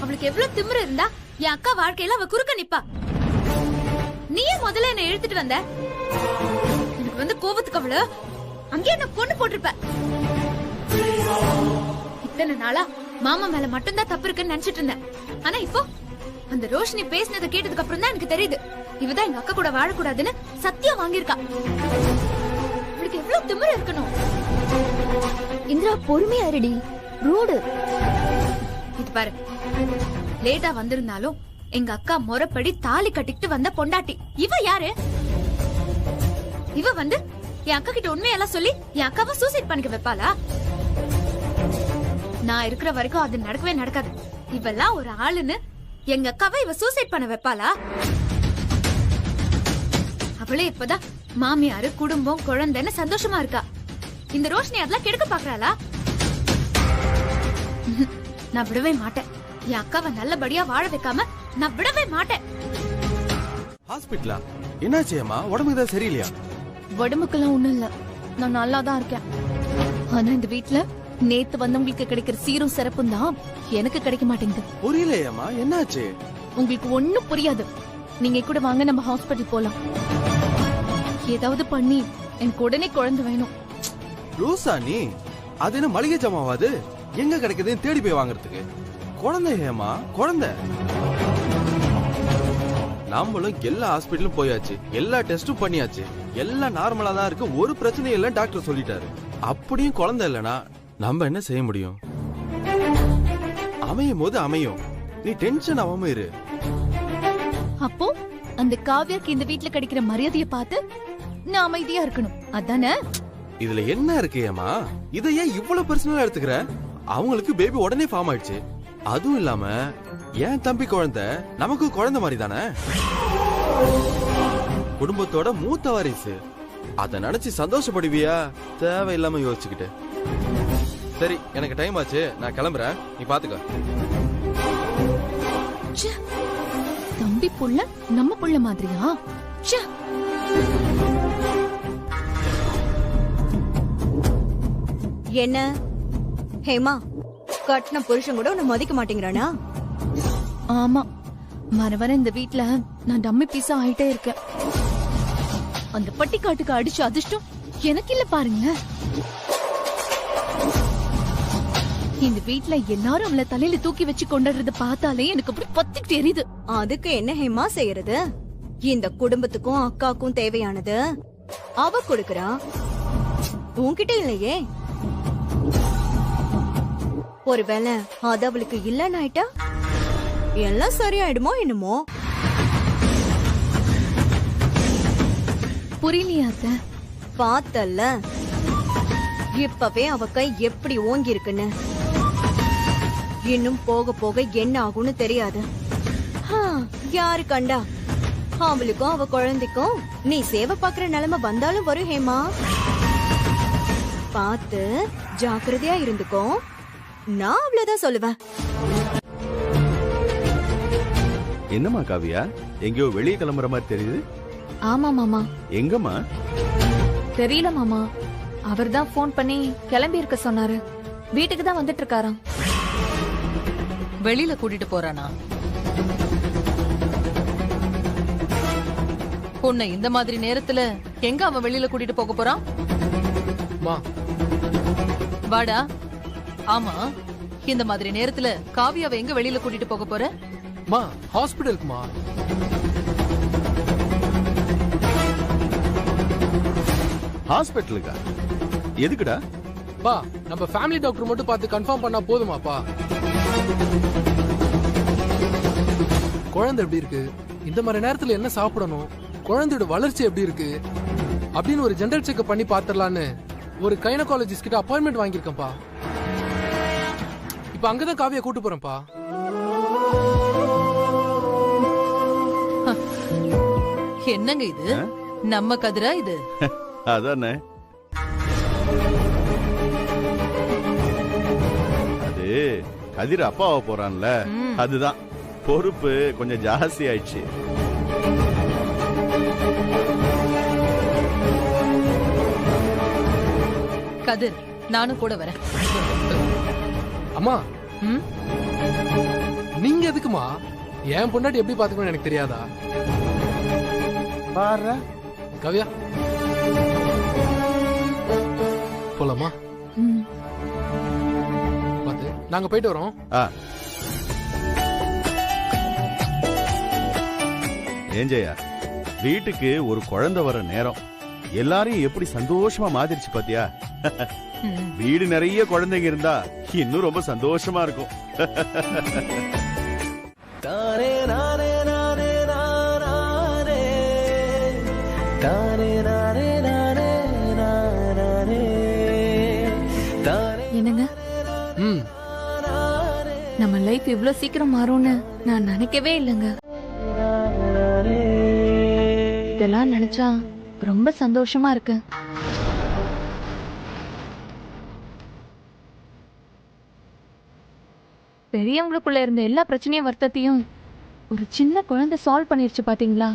அவளுக்கு எவ்வளவு திமிரு இருந்தா என் அக்கா வாழ்க்கையில அவ குறுக்க நிப்பா. நீயே முதல்ல என்ன இழுத்துட்டு வந்த. எனக்கு வந்து கோபத்துக்கு அவள அங்கே என்ன கொண்டு போட்டிருப்ப. இத்தனை நாளா மாமா மேல மட்டும்தான் தப்பு இருக்குன்னு நினைச்சிட்டு இருந்தேன். ஆனா இப்போ அந்த ரோஷினி பேசினதை கேட்டதுக்கு அப்புறம் தான் எனக்கு தெரியுது இவதான் எங்க அக்கா கூட வாழக்கூடாதுன்னு சத்தியம் வாங்கியிருக்கா. அவளுக்கு எவ்வளவு திமிரு இருக்கணும். இந்திரா பொறுமையா இருடி. ரூடு இது பாரு, லேட்டா வந்திருந்தாலும் எங்க அக்கா முறைப்படி தாலி கட்டிட்டு வந்த பொண்டாட்டி. இவ யாரு? இவ வந்து என் அக்கா கிட்ட உண்மையெல்லாம் சொல்லி என் அக்காவை சூசைட் பண்ணிக்க வைப்பாளா? நான் இருக்கிற வரைக்கும் அது நடக்கவே நடக்காது. இவெல்லாம் ஒரு ஆளுன்னு எங்க அக்காவை இவ சூசைட் பண்ண வைப்பாளா? அவளே இப்பதான் மாமியாரு குடும்பம் குழந்தைன்னு சந்தோஷமா இருக்கா. இந்த ரோஷினி அதெல்லாம் கெடுக்க பாக்குறாளா? நான் விடவே மாட்டேன். என் அக்காவை நல்லபடியா வாழ வைக்காம நான் விடவே மாட்டேன். ஹாஸ்பிட்டலா? என்னாச்சேம்மா? உடம்புக்கு தான் சரியில்லையா? உடம்புக்கெல்லாம் ஒண்ணும் இல்ல, நான் நல்லா தான் இருக்கேன். ஆனா இந்த வீட்ல நேத்து வந்தவங்களுக்கு கிடைக்கிற சீரும் சிறப்பும் தான் எனக்கு கிடைக்க மாட்டேங்குது. புரியலையாம்மா, என்னாச்சு? உங்களுக்கு ஒண்ணும் புரியாது. நீங்க கூட வாங்க, நம்ம ஹாஸ்பிட்டல் போலாம். ஏதாவது பண்ணி எனக்கு உடனே குழந்தை வேணும். ரோசா, நீ அது என்ன மளிகை ஜமாவாது? எங்க கிடைக்குதுன்னு தேடி போய் வாங்குறதுக்கு? குழந்தை ஏமா குழந்தை? நம்மளும் எல்லா ஹாஸ்பிட்டலும் போயாச்சு, எல்லா டெஸ்டும் பண்ணியாச்சு, எல்லாம் நார்மலா தான் இருக்கு, ஒரு பிரச்சனையும் இல்ல டாக்டர் சொல்லிட்டாரு. அப்படியும் குழந்தை இல்லனா நம்ம என்ன செய்ய முடியும்? அமையும் போது அமையும், நீ டென்ஷன் ஆகாம இரு. அப்போ அந்த காவ்யாக்கு இந்த வீட்ல கிடைக்கிற மரியாதையை பார்த்து நான் அமைதியா இருக்கணும், அதானே? இதுல என்ன இருக்கு ஏமா? இதை ஏன் இவ்வளவு பர்சனலா எடுத்துக்கிற? அவங்களுக்கு பேபி உடனே ஃபார்ம் ஆயிடுச்சு. அதுவும் இல்லாம ஏன் தம்பி குழந்தை நமக்கு குழந்தை மாதிரி தானே, குடும்பத்தோட மூத்த வாரிசு. அத நினைச்சு சந்தோஷப்படுவியா? தேவையில்லாம யோசிச்சுக்கிட்டு. சரி, எனக்கு டைம் ஆச்சு, நான் கிளம்புறேன், நீ பாத்துக்க. தம்பி புள்ள நம்ம புள்ள மாதிரியா? என்ன ஹேமா, கட்டின புருஷன் கூட உன்னை மதிக்க மாட்டேங்கிறானா? ஆமா, வர வர இந்த வீட்ல நான் டம்மி பீஸா ஆயிட்டே இருக்கேன். அந்த பட்டிக்காட்டுக்கு அடிச்ச அதிர்ஷ்டம் எனக்கு இல்ல பாருங்க. இந்த வீட்ல எல்லாரும் அவளை தலையில தூக்கி வச்சு கொண்டாடுறத பார்த்தாலே எனக்கு அப்படி பத்திட்டு எரியுது. அதுக்கு என்ன ஹேமா செய்யறது? இந்த குடும்பத்துக்கும் அக்காக்கும் தேவையானது அவ கொடுக்கறா, உன்கிட்ட இல்லையே. ஒருவேளை அது அவளுக்கு இல்லன்னு ஆயிட்டா எல்லாம் சரியாயிடுமோ என்னமோ. புரியலையா அத்த? பார்த்தல்ல, இப்பவே அவ கை எப்படி ஓங்கி இருக்குன்னு. இன்னும் போக போக என்ன ஆகும்னு தெரியாது. யாரு கண்டா, அவளுக்கும் அவ குழந்தைக்கும் நீ சேவை பாக்குற நிலைமை வந்தாலும் வரும் ஹேமா. பார்த்து ஜாக்கிரதையா இருந்துக்கோ. நான் அவ்வளவுதான் சொல்லுவேன். என்னம்மா காவியா, எங்கேயோ வெளியே கிளம்புற மாதிரி தெரியுது. ஆமா மாமா. எங்கம்மா? தெரியல மாமா, அவர்தான் ஃபோன் பண்ணி கிளம்பி இருக்க சொன்னாரு. வீட்டுக்கு தான் வந்துட்டு இருக்காராம். வெளியில கூட்டிட்டு போறானா? உன்னை இந்த மாதிரி நேரத்துல எங்க அவன் வெளியில கூட்டிட்டு போக போறான்? வாடா. ஆமா, இந்த மாதிரி நேரத்துல காவியாவை எங்க வெளியில கூட்டிட்டு போக போற? மா, ஹாஸ்பிடலுக்குமா. ஹாஸ்பிடலுக்கா? எதுக்குடா? பா, நம்ம ஃபேமிலி டாக்டர் மட்டும் பார்த்து கன்ஃபார்ம் பண்ணா போதுமாப்பா? குழந்தை எப்படி இருக்கு, இந்த மாதிரி நேரத்துல என்ன சாப்பிடணும், குழந்தையோட வளர்ச்சி எப்படி இருக்கு அப்படின்னு ஒரு ஜெனரல் செக்அப் பண்ணி பாத்துடலான்னு ஒரு கைனகாலஜிஸ்ட் கிட்ட அப்பாயின்மெண்ட் வாங்கியிருக்கேன்ப்பா. இப்ப அங்கதான் காவியா கூட்டு போறேன்ப்பா. என்னங்க இது? நம்ம கதிரா இது? அதானே. அது கதிர் அப்பாவா போறான்ல, அதுதான் பொறுப்பு கொஞ்சம் ஜாஸ்தி ஆயிடுச்சு. கதிர், நானும் கூட வரேன். அம்மா, நீங்க எதுக்குமா? என் பொண்டாட்டி எப்படி பாத்துக்கணும் எனக்கு தெரியாதா? பாரு காவியா, போலாமா? பாத்து, நாங்க போயிட்டு வரோம். ஏஞ்சயா, வீட்டுக்கு ஒரு குழந்தை வர நேரம் எல்லாரையும் எப்படி சந்தோஷமா மாதிரிச்சு பாத்தியா? வீடு நிறைய குழந்தைங்க இருந்தா இன்னும் ரொம்ப சந்தோஷமா இருக்கும். என்னங்க, நம்ம லைஃப் இவ்ளோ சீக்கிரம் மாறும்னு நான் நினைக்கவே இல்லைங்க. இதெல்லாம் நினைச்சா ரொம்ப சந்தோஷமா இருக்கு. பெரியவங்களுக்குள்ள இருந்த எல்லா பிரச்சனையும் வருத்தத்தையும் ஒரு சின்ன குழந்தை சால்வ் பண்ணிருச்சு பாத்தீங்களா?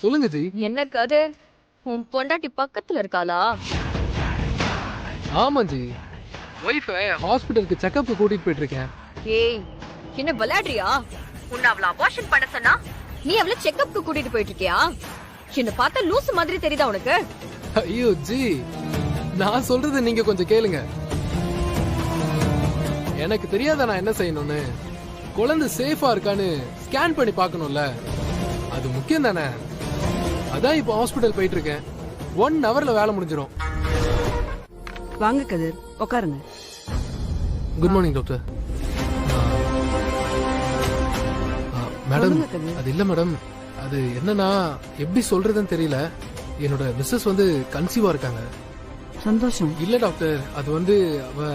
சொல்லுங்க ஜி. என்ன கதிர், உன் பொண்டாட்டி பக்கத்துல இருக்காளா? ஆமா ஜி, வைஃப ஹாஸ்பிடலுக்கு செக்கப் கூட்டிட்டு போயிட்டு இருக்கேன். ஏய், என்ன விளையாடுறியா? உன்னை அவள அபார்ஷன் பண்ண சொன்னா நீ அவள செக்கப்க்கு கூட்டிட்டு போயிட்டு இருக்கியா? என்ன பார்த்தா லூசு மாதிரி தெரியுதா உனக்கு? ஐயோ ஜி, நான் சொல்றது நீங்க கொஞ்சம் கேளுங்க. எனக்கு தெரியாத நான் என்ன செய்யணும்னு. குழந்தை சேஃபா இருக்கான்னு ஸ்கேன் பண்ணி பார்க்கணும்ல, அது முக்கியம் தானே. அதான் இப்போ ஹாஸ்பிடல் போயிட்டு இருக்கேன். 1 ஹவர்ல வேலை முடிஞ்சிடும். வாங்க கதிர், உட்காருங்க. Good morning doctor. மேடம், அது இல்ல மேடம், அது என்னன்னா எப்படி சொல்றதுன்னு தெரியல. என்னோட மிஸ்ஸஸ் வந்து கன்சீவா இருக்காங்க. சந்தோஷம். இல்ல டாக்டர், அது வந்து அவ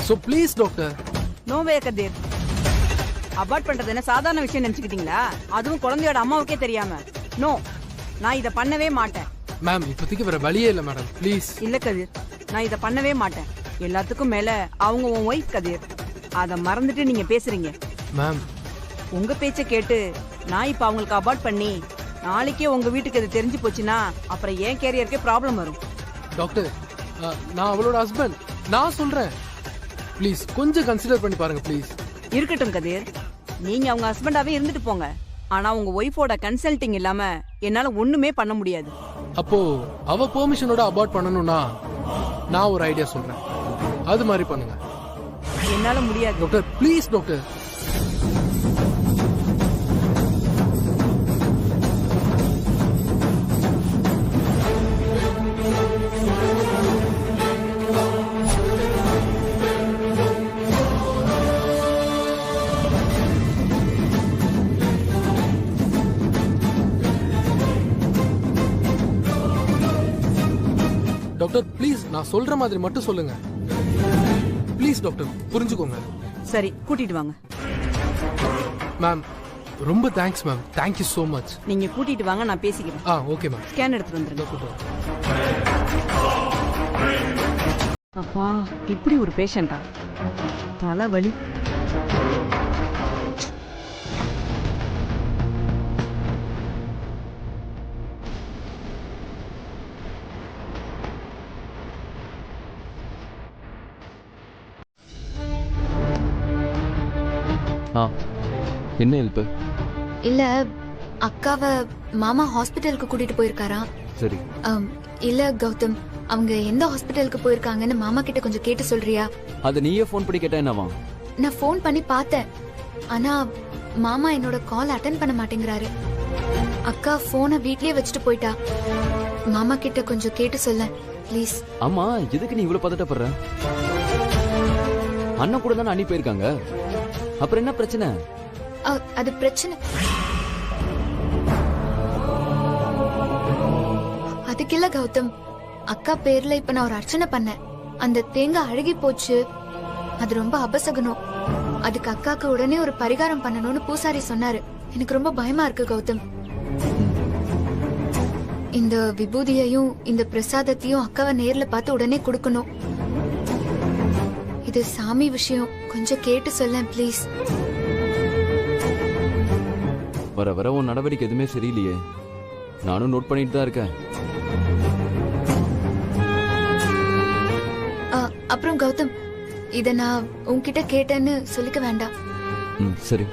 So please doctor. No way Kathir. Abort பண்றது என்ன சாதாரண விஷயம் நினைச்சுக்கிட்டீங்களா? அதுவும் குழந்தையோட அம்மாவுக்கே தெரியாம. நோ, நான் இத பண்ணவே மாட்டேன். மேம், இப்போதைக்கு வேற வழியே இல்ல மேடம், ப்ளீஸ். இல்ல கதிர், நான் இத பண்ணவே மாட்டேன். எல்லாத்துக்கும் மேல அவங்க உன் ஒய்ஃப் கதிர். அத மறந்துட்டு நீங்க பேசுறீங்க. மேம், உங்க பேச்ச கேட்டு நான் இப்ப அவங்களுக்கு அபார்ட் பண்ணி நாளைக்கே உங்க வீட்டுக்கு இது தெரிஞ்சு போச்சுன்னா அப்புறம் ஏன் கேரியருக்கே ப்ராப்ளம் வரும். டாக்டர், நான் அவளோட ஹஸ்பண்ட். நான் சொல்றேன் ப்ளீஸ் கொஞ்சம் கன்சிடர் பண்ணி பாருங்க ப்ளீஸ். இருக்கட்டும் கதிர், நீங்க அவங்க ஹஸ்பண்டாவே இருந்துட்டு போங்க. ஆனா உங்க ஒய்ஃபோட கன்சல்டிங் இல்லாம என்னால ஒண்ணுமே பண்ண முடியாது. அப்போ அவ பெர்மிஷனோட அபார்ட் பண்ணணும்னா நான் ஒரு ஐடியா சொல்றேன், அது மாதிரி பண்ணுங்க. என்னால முடியாது doctor, please doctor. Doctor please, நான் சொல்ற மாதிரி மட்டும் சொல்லுங்க ப்ளீஸ் டாக்டர், புரிஞ்சுக்கோங்க. சரி, கூட்டிட்டு வாங்க. மேம் ரொம்ப thanks ma'am, thank you so much. நீங்க கூட்டிட்டு வாங்க, நான் பேசிக்கிறேன். Okay ma'am. ஸ்கேன் எடுத்துட்டு வந்துருங்க. அப்பா, இப்படி ஒரு பேஷண்டா? தலைவலி. என்ன ஹெல்ப்? இல்ல, அக்காவை மாமா ஹாஸ்பிட்டலுக்கு கூட்டிட்டு போயிருக்காரா? சரி. இல்ல கௌதம், அவங்க எந்த ஹாஸ்பிட்டலுக்கு போயிருக்காங்கன்னு மாமா கிட்ட கொஞ்சம் கேட்டு சொல்றியா? அத நீயே ஃபோன் பண்ணி கேட்டா என்னவா? நான் ஃபோன் பண்ணி பார்த்தேன், ஆனா மாமா என்னோட கால் அட்டென்ட் பண்ண மாட்டேங்கிறாரு. அக்கா போனை வீட்லயே வச்சுட்டு போயிட்டா. மாமா கிட்ட கொஞ்சம் கேட்டு சொல்ல ப்ளீஸ். அம்மா, எதுக்கு நீ இவ்வளவு பதட்டப்படுற? அண்ணன் கூட தானே அனுப்பி போயிருக்காங்க, அப்புறம் என்ன பிரச்சனை? அது பிரச்சனை அதுக்கு இல்ல கௌதம். அக்கா பேர்ல இப்ப நான் ஒரு அர்ச்சனை பண்ணேன், அந்த தேங்காய் அழுகி போச்சு. அது ரொம்ப அபசகுனம். அதுக்கு அக்காக்கு உடனே ஒரு பரிகாரம் பண்ணணும்னு பூசாரி சொன்னாரு. எனக்கு ரொம்ப பயமா இருக்கு கௌதம். இந்த விபூதியையும் இந்த பிரசாதத்தையும் அக்காவை நேர்ல பார்த்து உடனே கொடுக்கணும். இது சாமி விஷயம், கொஞ்சம் கேட்டு சொல்ல ப்ளீஸ். வர வர உன் நடவடிக்கை எதுவுமே சரியில்லையே, நானும் நோட் பண்ணிட்டு தான் இருக்கேன். அப்புறம் கௌதம், இத நான் உன்கிட்ட கேட்டேன்னு சொல்லிக்க வேண்டாம். சரி.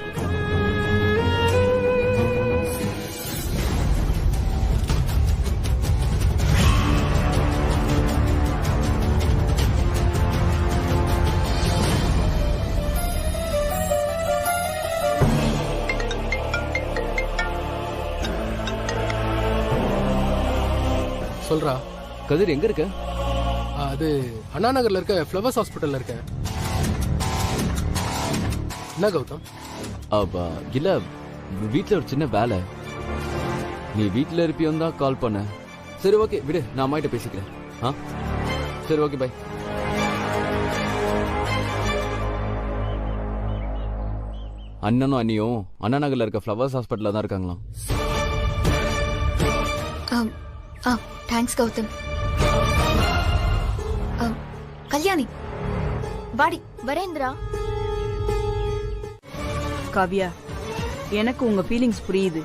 சொல்றா. கதிர் எங்க இருக்க? அது அண்ணா நகர்ல இருக்க ஃப்ளவர்ஸ் ஹாஸ்பிட்டல்ல இருக்க. என்ன கௌதம்? இல்ல, வீட்டுல ஒரு சின்ன வேலை. நீ வீட்டுல இருப்பியோன்னு தான் கால் பண்ண. சரி ஓகே விடு, நான் அம்மா கிட்ட பேசிக்கிறேன். சரி ஓகே பை. அண்ணனும் அண்ணியும் அண்ணா நகர்ல இருக்க ஃப்ளவர்ஸ் ஹாஸ்பிட்டல்ல தான் இருக்காங்களாம். தேங்க்ஸ் கௌதம். கல்யாணி வாடி. வரேந்திரா. காவியா, எனக்கு உங்க ஃபீலிங்ஸ் புரியுது.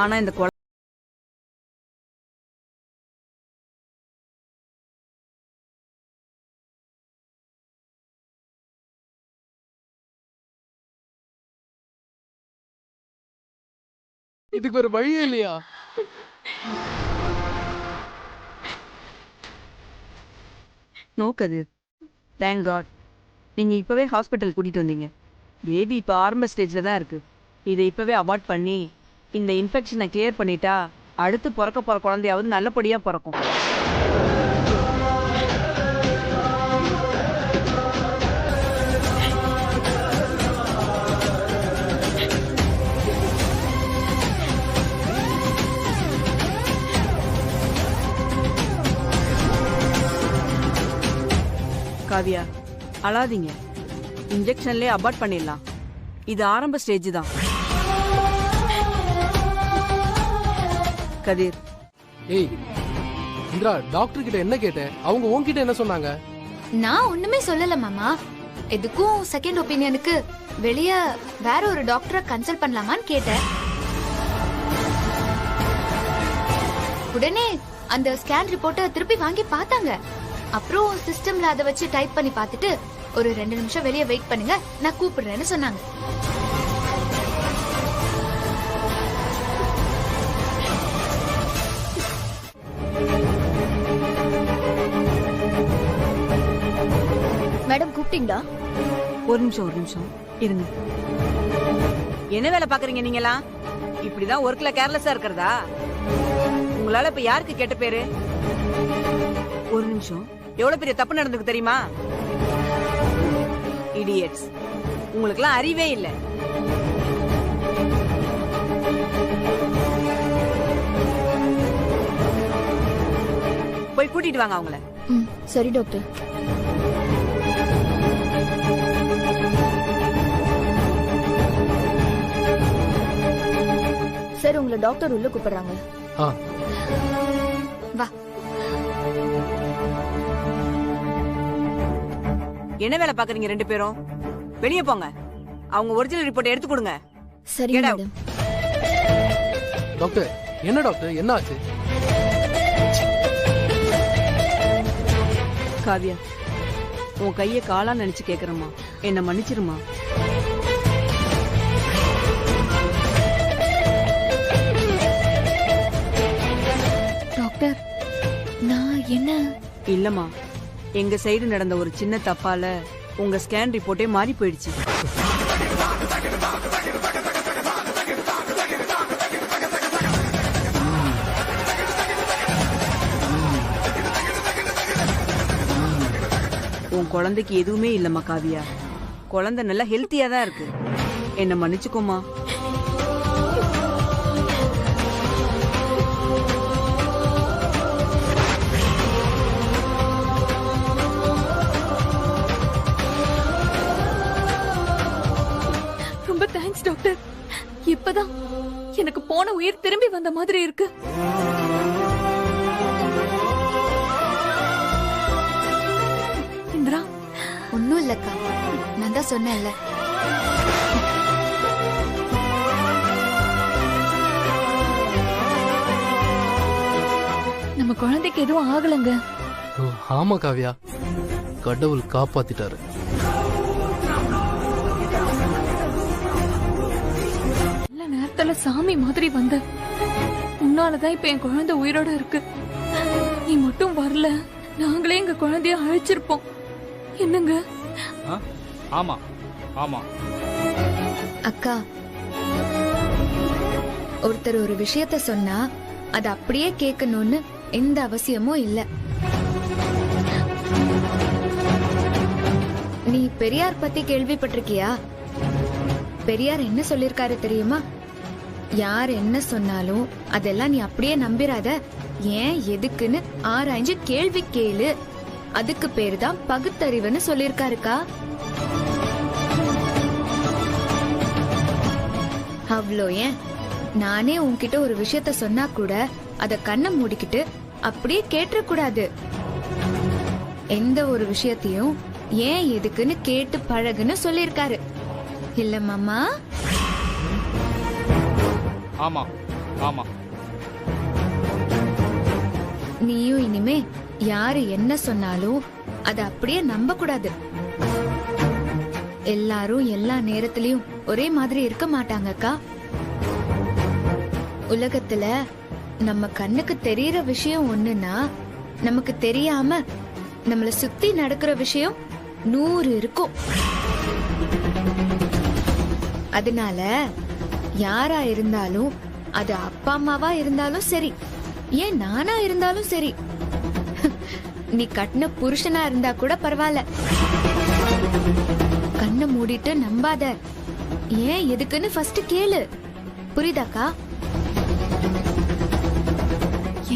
ஆனா இந்த இதுக்கு ஒரு வழியே இல்லையா? நோ கதிர், தேங்க் காட் நீங்க இப்பவே ஹாஸ்பிட்டல் கூட்டிட்டு வந்தீங்க. பேபி இப்ப ஆரம்ப ஸ்டேஜ்ல தான் இருக்கு. இதை இப்பவே அவாய்ட் பண்ணி இந்த இன்ஃபெக்ஷனை கிளியர் பண்ணிட்டா அடுத்து பிறக்க போற குழந்தையாவது நல்லபடியா பிறக்கும். காவியா, அழாதீங்க. இன்ஜெக்ஷன்லயே அபார்ட் பண்ணிடலாம். இது ஆரம்ப ஸ்டேஜ் தான். கதிர். ஏய் இந்திரா, டாக்டர் கிட்ட என்ன கேட்ட? அவங்க உன்கிட்ட என்ன சொன்னாங்க? நான் ஒண்ணுமே சொல்லல மாமா. எதுக்கும் செகண்ட் ஒப்பீனியனுக்கு வெளிய வேற ஒரு டாக்டரை கன்சல்ட் பண்ணலாமான்னு கேட்டேன். உடனே அந்த ஸ்கேன் ரிப்போர்ட்டை திருப்பி வாங்கி பார்த்தாங்க. அப்புறம் சிஸ்டம்ல அதை வச்சு டைப் பண்ணி பார்த்துட்டு ஒரு 2 நிமிஷம் வெளியே வெயிட் பண்ணுங்க, நான் கூப்பிடுறேன்னு சொன்னாங்க. மேடம் கூப்பிட்டீங்களா? ஒரு நிமிஷம் இருங்க. என்ன வேலை பாக்குறீங்க நீங்களா? இப்படிதான் ஒர்க்ல கேர்லெஸ்ஸா இருக்கிறதா? உங்களால இப்ப யாருக்கு கெட்ட பேரு? ஒரு நிமிஷம், எவ்வளவு பெரிய தப்பு நடந்துக்கு தெரியுமா? இடியட்ஸ், உங்களுக்குலாம் அறிவே இல்ல. போய் கூட்டிட்டு வாங்க அவங்கள. சரி டாக்டர். சார் உங்களை டாக்டர் உள்ள கூப்பிடுறாங்க. வா. என்ன வேலை பாக்குறீங்க 2 பேரும்? வெளியே போங்க. அவங்க ஒரிஜினல் ரிப்போர்ட் எடுத்து கொடுங்க. சரி மேடம். டாக்டர், என்ன டாக்டர், என்ன ஆச்சு? காவ்யா, உன் கைய காலா நினைச்சு கேக்குறமா, என்ன மன்னிச்சிருமா. டாக்டர், நான் என்ன? இல்லம்மா, எங்க சைடு நடந்த ஒரு சின்ன தப்பால உங்க ஸ்கேன் ரிப்போர்ட்டே மாறி போயிடுச்சு. உன் குழந்தைக்கு எதுவுமே இல்லம்மா காவியா. குழந்தை நல்லா ஹெல்த்தியா தான் இருக்கு. என்ன மன்னிச்சுக்கோமா. ரொம்ப தேங்க்ஸ் டாக்டர். இப்பதான் எனக்கு போன உயிர் திரும்பி வந்த மாதிரி இருக்கு. இந்திரா, ஒன்னும் இல்லக்கா, நான் தான் சொன்னேன்ல. நம்ம குழந்தைக்கு எதுவும் ஆகலங்க. ஆமா காவியா, கடவுள் காப்பாத்திட்டாரு. நல்ல நேரத்துல சாமி மாதிரி வந்த உன்னாலதான் இப்ப என் குழந்தை உயிரோட இருக்கு. நீ மட்டும் வரல, நாங்களே எங்க குழந்தைய அழைச்சிருப்போம். என்னங்க? ஆமா ஆமா அக்கா, ஒருத்தர் ஒரு விஷயத்த சொன்னா அது அப்படியே கேட்கணும்னு எந்த அவசியமும் இல்ல. நீ பெரியார் பத்தி கேள்விப்பட்டிருக்கியா? பெரியார் என்ன சொல்லிருக்காரு தெரியுமா? யார் என்ன சொன்னாலும் அதெல்லாம் நீ அப்படியே நம்பிராத, ஏன் எதுக்குன்னு ஆராய்ஞ்சு கேள்வி கேளு, அதுக்கு பேரு தான் பகுத்தறிவுன்னு சொல்லிருக்காருக்கா. அவ்வளோ ஏன், நானே உன்கிட்ட ஒரு விஷயத்த சொன்னா கூட அத கண்ணை மூடிக்கிட்டு அப்படியே கேட்ட கூடாது. எந்த ஒரு விஷயத்தையும் ஏன் எதுக்குன்னு கேட்டு பழகுன்னு சொல்லிருக்காரு இல்ல மாமா? ஆமா ஆமா. நீயும் இனிமே யாரு என்ன சொன்னாலும் அத அப்படியே நம்ப கூடாது. எல்லாரும் எல்லா நேரத்திலயும் ஒரே மாதிரி இருக்க மாட்டாங்கக்கா. உலகத்துல நம்ம கண்ணுக்கு தெரியற விஷயம் ஒண்ணுன்னா, நமக்கு தெரியாம நம்மள சுத்தி நடக்கிற விஷயம் 100 இருக்கும். அதனால யாரா இருந்தாலும், அது அப்பா அம்மாவா இருந்தாலும் சரி, ஏன் நானா இருந்தாலும் சரி, நீ கட்டின புருஷனா இருந்தா கூட பரவாயில்ல, கண்ணை மூடிட்டு நம்பாத, ஏன் எதுக்குன்னு ஃபர்ஸ்ட் கேளு. புரியுதாக்கா?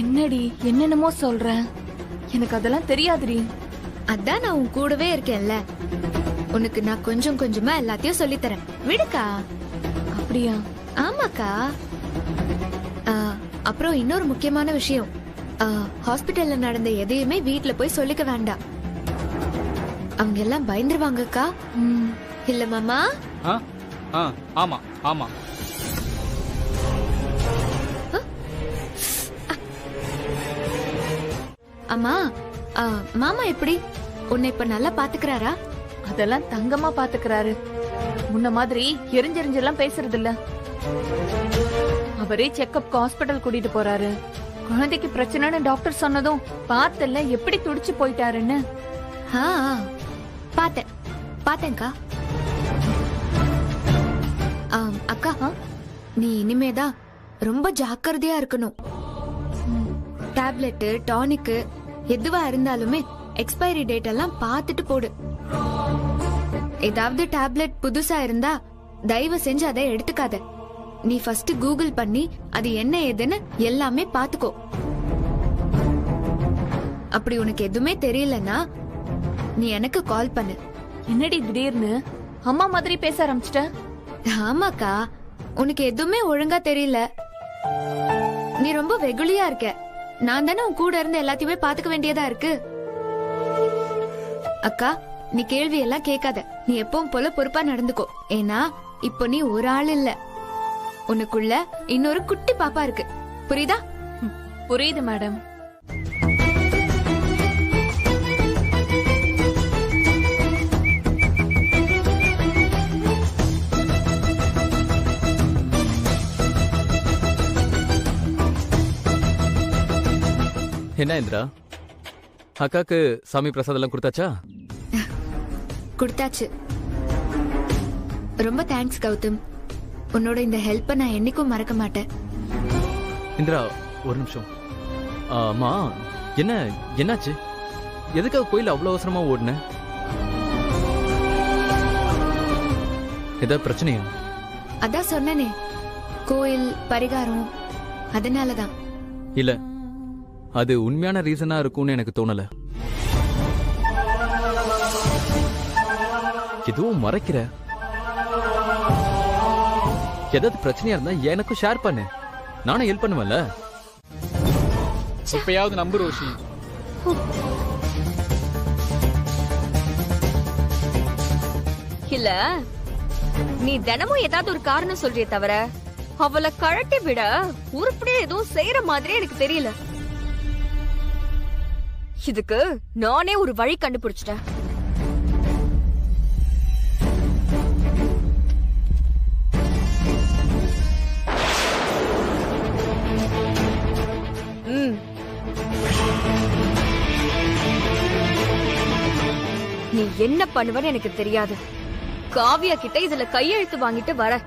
என்னடி என்னென்னமோ சொல்ற, எனக்கு அதெல்லாம் தெரியாதுடி. அதான் நான் உன் கூடவே இருக்கேன்ல, உனக்கு நான் கொஞ்சம் கொஞ்சமா எல்லாத்தையும் சொல்லித்தரேன். விடுக்கா. அப்படியா? ஆமாக்கா. அப்புறம் இன்னொரு முக்கியமான விஷயம், ஹாஸ்பிட்டல்ல நடந்த எதையுமே வீட்ல போய் சொல்லிக்க வேண்டாம். அவங்க எல்லாம் பயந்துருவாங்கக்கா. இல்ல மாமா? ஆமா ஆமா. அம்மா, மாமா எப்படி உன்னை இப்ப நல்லா பாத்துக்கிறாரா? அதெல்லாம் தங்கமா பாத்துக்கிறாரு. முன்ன மாதிரி எரிஞ்செரிஞ்செல்லாம் பேசுறது இல்ல. அவரே செக்கப் ஹாஸ்பிடல் கூட்டிட்டு போறாரு. குழந்தைக்கு பிரச்சனைன்னு டாக்டர் சொன்னதும் பார்த்தல எப்படி துடிச்சு போயிட்டாருன்னு. பாத்தேன்க்கா. அக்கா, நீ இனிமேதான் ரொம்ப ஜாக்கிரதையா இருக்கணும். டேப்லெட், டானிக் எதுவா இருந்தாலுமே எக்ஸ்பைரி டேட் எல்லாம் பார்த்துட்டு போடு. ஏதாவது டேப்லெட் புதுசா இருந்தா தயவு செஞ்சு அதை எடுத்துக்காத. நீ ஃபர்ஸ்ட் கூகுள் பண்ணி அது என்ன ஏதுன்னு எல்லாமே பாத்துக்கோ. அப்படி உனக்கு எதுவுமே தெரியலன்னா நீ எனக்கு கால் பண்ணு. என்னடி திடீர்னு அம்மா மாதிரி பேச ஆரம்பிச்சிட்ட? ஆமாக்கா, உனக்கு எதுவுமே ஒழுங்கா தெரியல. நீ ரொம்ப வெகுளியா இருக்க. நான் தானே உன் கூட இருந்து எல்லாத்தையுமே பாத்துக்க வேண்டியதா இருக்கு. அக்கா, நீ கேள்வி எல்லாம் கேட்காத. நீ எப்பவும் போல பொறுப்பா நடந்துக்கோ. ஏன்னா இப்போ நீ ஒரு ஆள் இல்ல, உனக்குள்ள இன்னொரு குட்டி பாப்பா இருக்கு. புரியுதா? புரியுது மேடம். என்ன இந்திரா, அக்காக்கு சாமி பிரசாதம் எல்லாம் கொடுத்தாச்சா? கொடுத்தாச்சு. ரொம்ப தேங்க்ஸ் கௌதம். உன்னோட இந்த ஹெல்ப்பை நான் என்னைக்கும் மறக்க மாட்டேன். இந்திரா ஒரு நிமிஷம். அம்மா, என்னாச்சு? எதுக்காக கோயில் அவ்வளவு அவசரமா ஓடுன? ஏதாவது பிரச்சனையா? அதான் சொன்னனே, கோயில் பரிகாரம், அதனாலதான். இல்ல, அது உண்மையான ரீசனா இருக்கும்னு எனக்கு தோணல. எதுவும் மறைக்கிற. ஏதாவது பிரச்சனையா இருந்தா எனக்கும் ஷேர் பண்ணு, நானும் ஹெல்ப் பண்ணுவேன்ல. இப்பயாவது நம்பு ரோஷி. இல்ல, நீ தினமும் ஏதாவது ஒரு காரணம் சொல்றிய தவிர அவளை கழட்டி விட உருப்படியா எதுவும் செய்யற மாதிரி எனக்கு தெரியல. இதுக்கு நானே ஒரு வழி கண்டுபிடிச்சிட்டேன். நீ என்ன பண்ணுவன்னு எனக்கு தெரியாது. காவியா கிட்ட இதுல கையெழுத்து வாங்கிட்டு வர.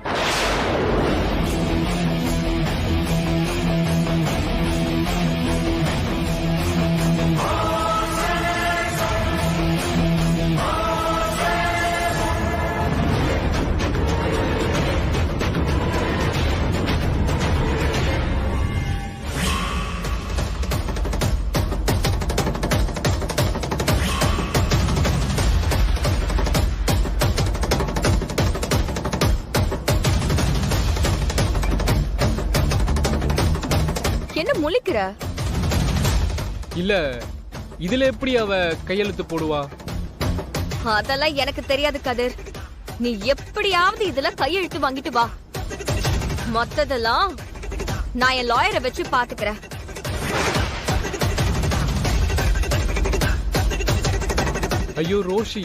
என்ன முழிக்கிற? இல்ல, இதுல எப்படி அவ கையெழுத்து போடுவா? அதெல்லாம் எனக்கு தெரியாது கதிர். நீ எப்படியாவது இதுல கையெழுத்து வாங்கிட்டு வா. மத்ததெல்லாம் நான் என் லாயரை வச்சு பாத்துக்கிறேன். ஐயோ ரோஷி,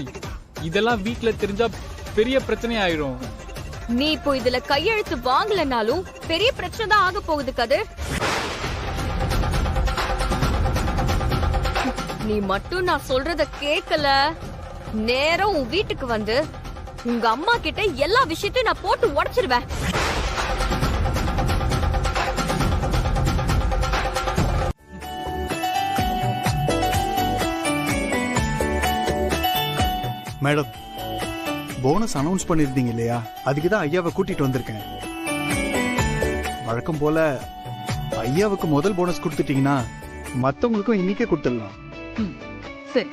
இதெல்லாம் வீட்ல தெரிஞ்சா பெரிய பிரச்சனை ஆயிரும். நீ இப்போ இதுல கையெழுத்து வாங்கலனாலும் பெரிய பிரச்சனை தான் ஆக போகுது கதிர். நீ மட்டும் நான் சொல்றத கேக்கல, நேரம் உன் வீட்டுக்கு வந்து உங்க அம்மா கிட்ட எல்லா விஷயத்தையும் நான் போட்டு உடைச்சிருவேன். மேடம், போனஸ் அனௌன்ஸ் பண்ணிருந்தீங்க இல்லையா? அதுக்கு தான் ஐயாவை கூட்டிட்டு வந்திருக்கேன். வழக்கம் போல ஐயாவுக்கு முதல் போனஸ் கொடுத்துட்டீங்கன்னா மத்தவங்களுக்கும் இன்னைக்கே கொடுத்துடலாம். சரி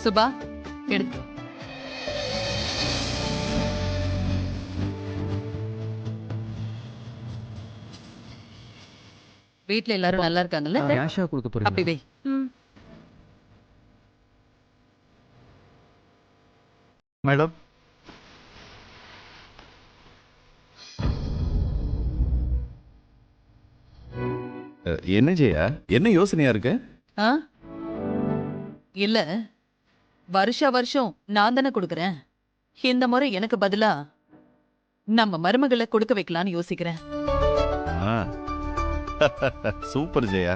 சுபா, எடுத்து. வீட்ல எல்லாரும் நல்லா இருக்காங்கல்ல? கேஷா கொடுக்க போறீங்க? அப்படி வை. மேடம், என்ன ஜெயா, என்ன யோசனையா இருக்கு? இல்ல வருஷம் நான் தானே கொடுக்கறேன். இந்த முறை எனக்கு பதிலா நம்ம மருமகளை கொடுக்க வைக்கலாம்னு யோசிக்கிறேன். சூப்பர் ஜெயா.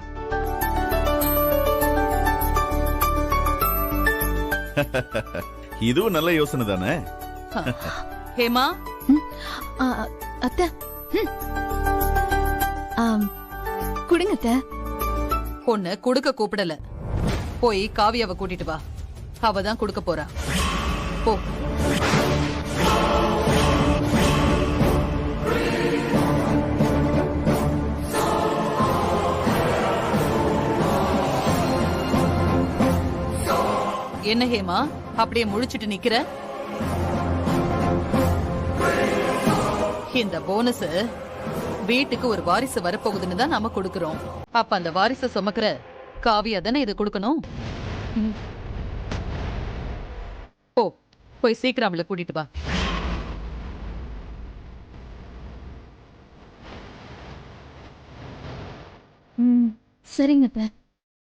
இதுவும் நல்ல யோசனை தானே. ஹேமா, அத்தை குடுங்க அத்தை. பொண்ணு கொடுக்க கூப்பிடல, போய் காவியாவை கூட்டிட்டு வா. அவ தான் கொடுக்க போறா. போ. என்ன ஹேமா அப்படியே முழிச்சிட்டு நிக்கிற? இந்த போனஸ் வீட்டுக்கு ஒரு வாரிசு வரப்போகுதுன்னு தான் நாம கொடுக்கறோம். அப்ப அந்த வாரிசை சுமக்கிற காவியா தானே இது கொடுக்கணும். போய் சீக்கிரம் அவளை கூட்டிட்டு வா. சரிங்க அத்தை,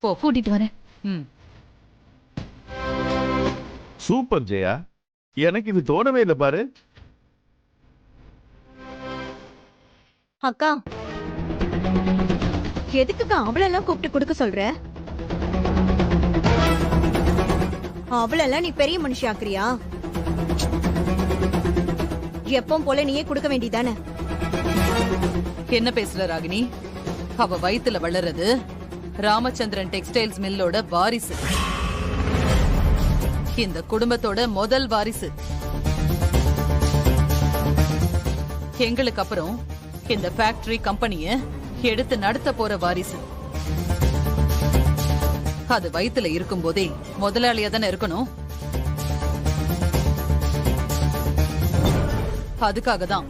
போ கூட்டிட்டு வரேன். சூப்பர் ஜெயா, எனக்கு இது தோணவே இல்லை பாரு. அக்கா, எதுக்குக்கா அவளெல்லாம் கூப்பிட்டு கொடுக்க சொல்ற? அவளெல்லாம் நீ பெரிய மனுஷியாக்குறியா? எப்பவும் போல நீயே கொடுக்க வேண்டியதானே? என்ன பேசுற ராகினி? அவ வயித்துல வளர்றது ராமச்சந்திரன் டெக்ஸ்டைல்ஸ் மில்லோட வாரிசு. இந்த குடும்பத்தோட முதல் வாரிசு. எங்களுக்கு அப்புறம் இந்த ஃபேக்டரி கம்பெனிய எடுத்து நடத்த போற வாரிசு. அது வயித்துல இருக்கும் போதே முதலாளியா தானே இருக்கணும். அதுக்காக தான்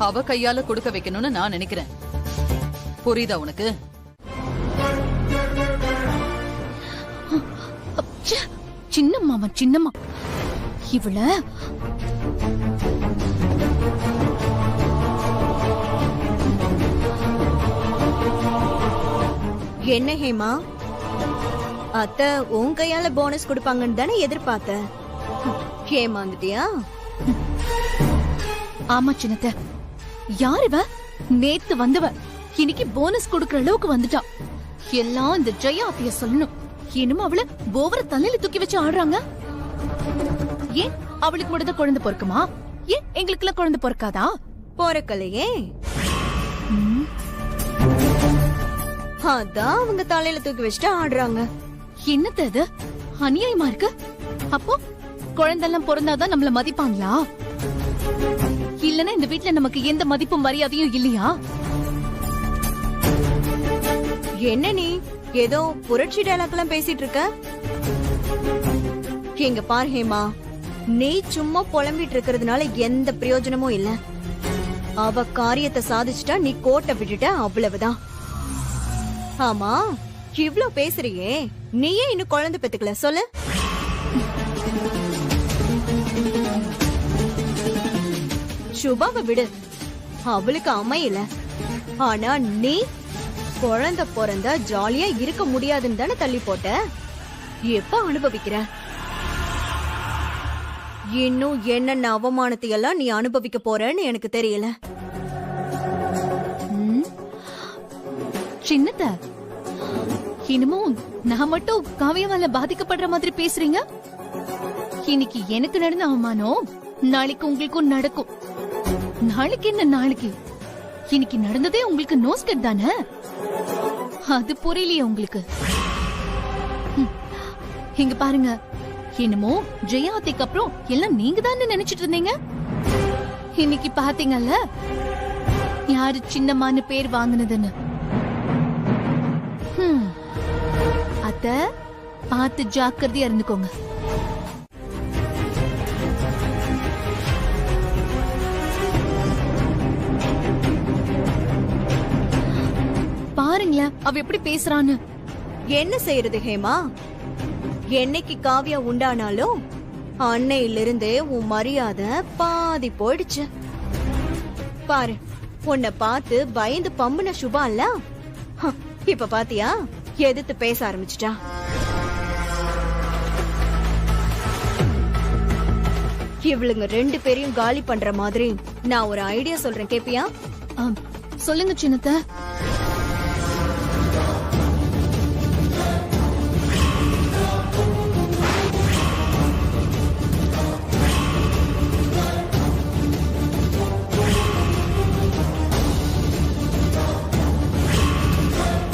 அவ கையால கொடுக்க வைக்கணும்னு நான் நினைக்கிறேன். புரியுதா உனக்கு? சின்னம்மா சின்னம்மா, இவள என்ன ஹேமா, அத்தை உன் கையால போனஸ் கொடுப்பாங்கன்னு தானே எதிர்பார்த்த? ஏமாந்துட்டியா? ஆமா சின்னத்த, யார் இவ? நேத்து வந்தவ இன்னைக்கு போனஸ் கொடுக்கற அளவுக்கு வந்துட்டா. எல்லாம் இந்த ஜெயா அத்தைய சொல்லணும். என்னமோ அவள ஓவர தலையில தூக்கி வச்சு ஆடுறாங்க. ஏன் அவளுக்கு மட்டும் குழந்தை பொறுக்குமா? ஏன் எங்களுக்கு எல்லாம் குழந்தை பொறுக்காதா? பொறுக்கலையே, அதான் அவங்க தலையில தூக்கி வச்சுட்டு ஆடுறாங்க. என்னது அது? அநியாயமா இருக்கு. அப்போ குழந்தெல்லாம் பிறந்தாதான் நம்மள மதிப்பாங்களா? இல்லனா இந்த வீட்ல நமக்கு எந்த மதிப்பும் மரியாதையும் இல்லையா? என்ன நீ ஏதோ புரட்சி டயலாக் எல்லாம் பேசிட்டு இருக்க? எங்க பார் ஹேமா, நீ சும்மா புலம்பிட்டு இருக்கிறதுனால எந்த பிரயோஜனமும் இல்ல. அவ காரியத்தை சாதிச்சுட்டா நீ கோட்டை விட்டுட்ட, அவ்வளவுதான். ஆமா, இவ்ளோ பேசுறியே, நீயே இன்னும் குழந்தை பெத்துக்கல சொல்லு. சுபாவை விடு, அவளுக்கு அமையல. ஆனா நீ குழந்தை பிறந்தா ஜாலியா இருக்க முடியாதுன்னு தானே தள்ளி போட்ட. எப்ப அனுபவிக்கிற? இன்னும் என்னென்ன அவமானத்தை எல்லாம் நீ அனுபவிக்க போறன்னு எனக்கு தெரியல. சின்னத்த, இன்னமும் நான் மட்டும் காவியவால பாதிக்கப்படுற மாதிரி பேசுறீங்க. இன்னைக்கு எனக்கு நடந்த அவமானம் நாளைக்கு உங்களுக்கும் நடக்கும். நாளைக்கு என்ன நாளைக்கு? இன்னைக்கு நடந்ததே உங்களுக்கு நோஸ்கட் தானே? அது புரியலையே உங்களுக்கு? இங்க பாருங்க, என்னமோ ஜெயாத்திக்கு அப்புறம் எல்லாம் நீங்க தானே நினைச்சிட்டு இருந்தீங்க. இன்னைக்கு பாத்தீங்கல்ல யாரு சின்னம்மான்னு பேர் வாங்கினதுன்னு. அத பார்த்து ஜாக்கிரதையா இருந்துக்கோங்க. பாருங்களேன் அவ எப்படி பேசுறான்னு. என்ன செய்யறது ஹேமா, என்னைக்கு காவியா உண்டானாலும் அன்னையிலிருந்தே உன் மரியாதை பாதி போயிடுச்சு. பாரு, உன்னை பார்த்து பயந்து பம்புன சுபா இல்ல, இப்ப பாத்தியா எதிர்த்து பேச ஆரம்பிச்சிட்டா. இவளுங்க 2 பேரையும் காலி பண்ற மாதிரி நான் ஒரு ஐடியா சொல்றேன், கேப்பியா? சொல்லுங்க சின்னத்த.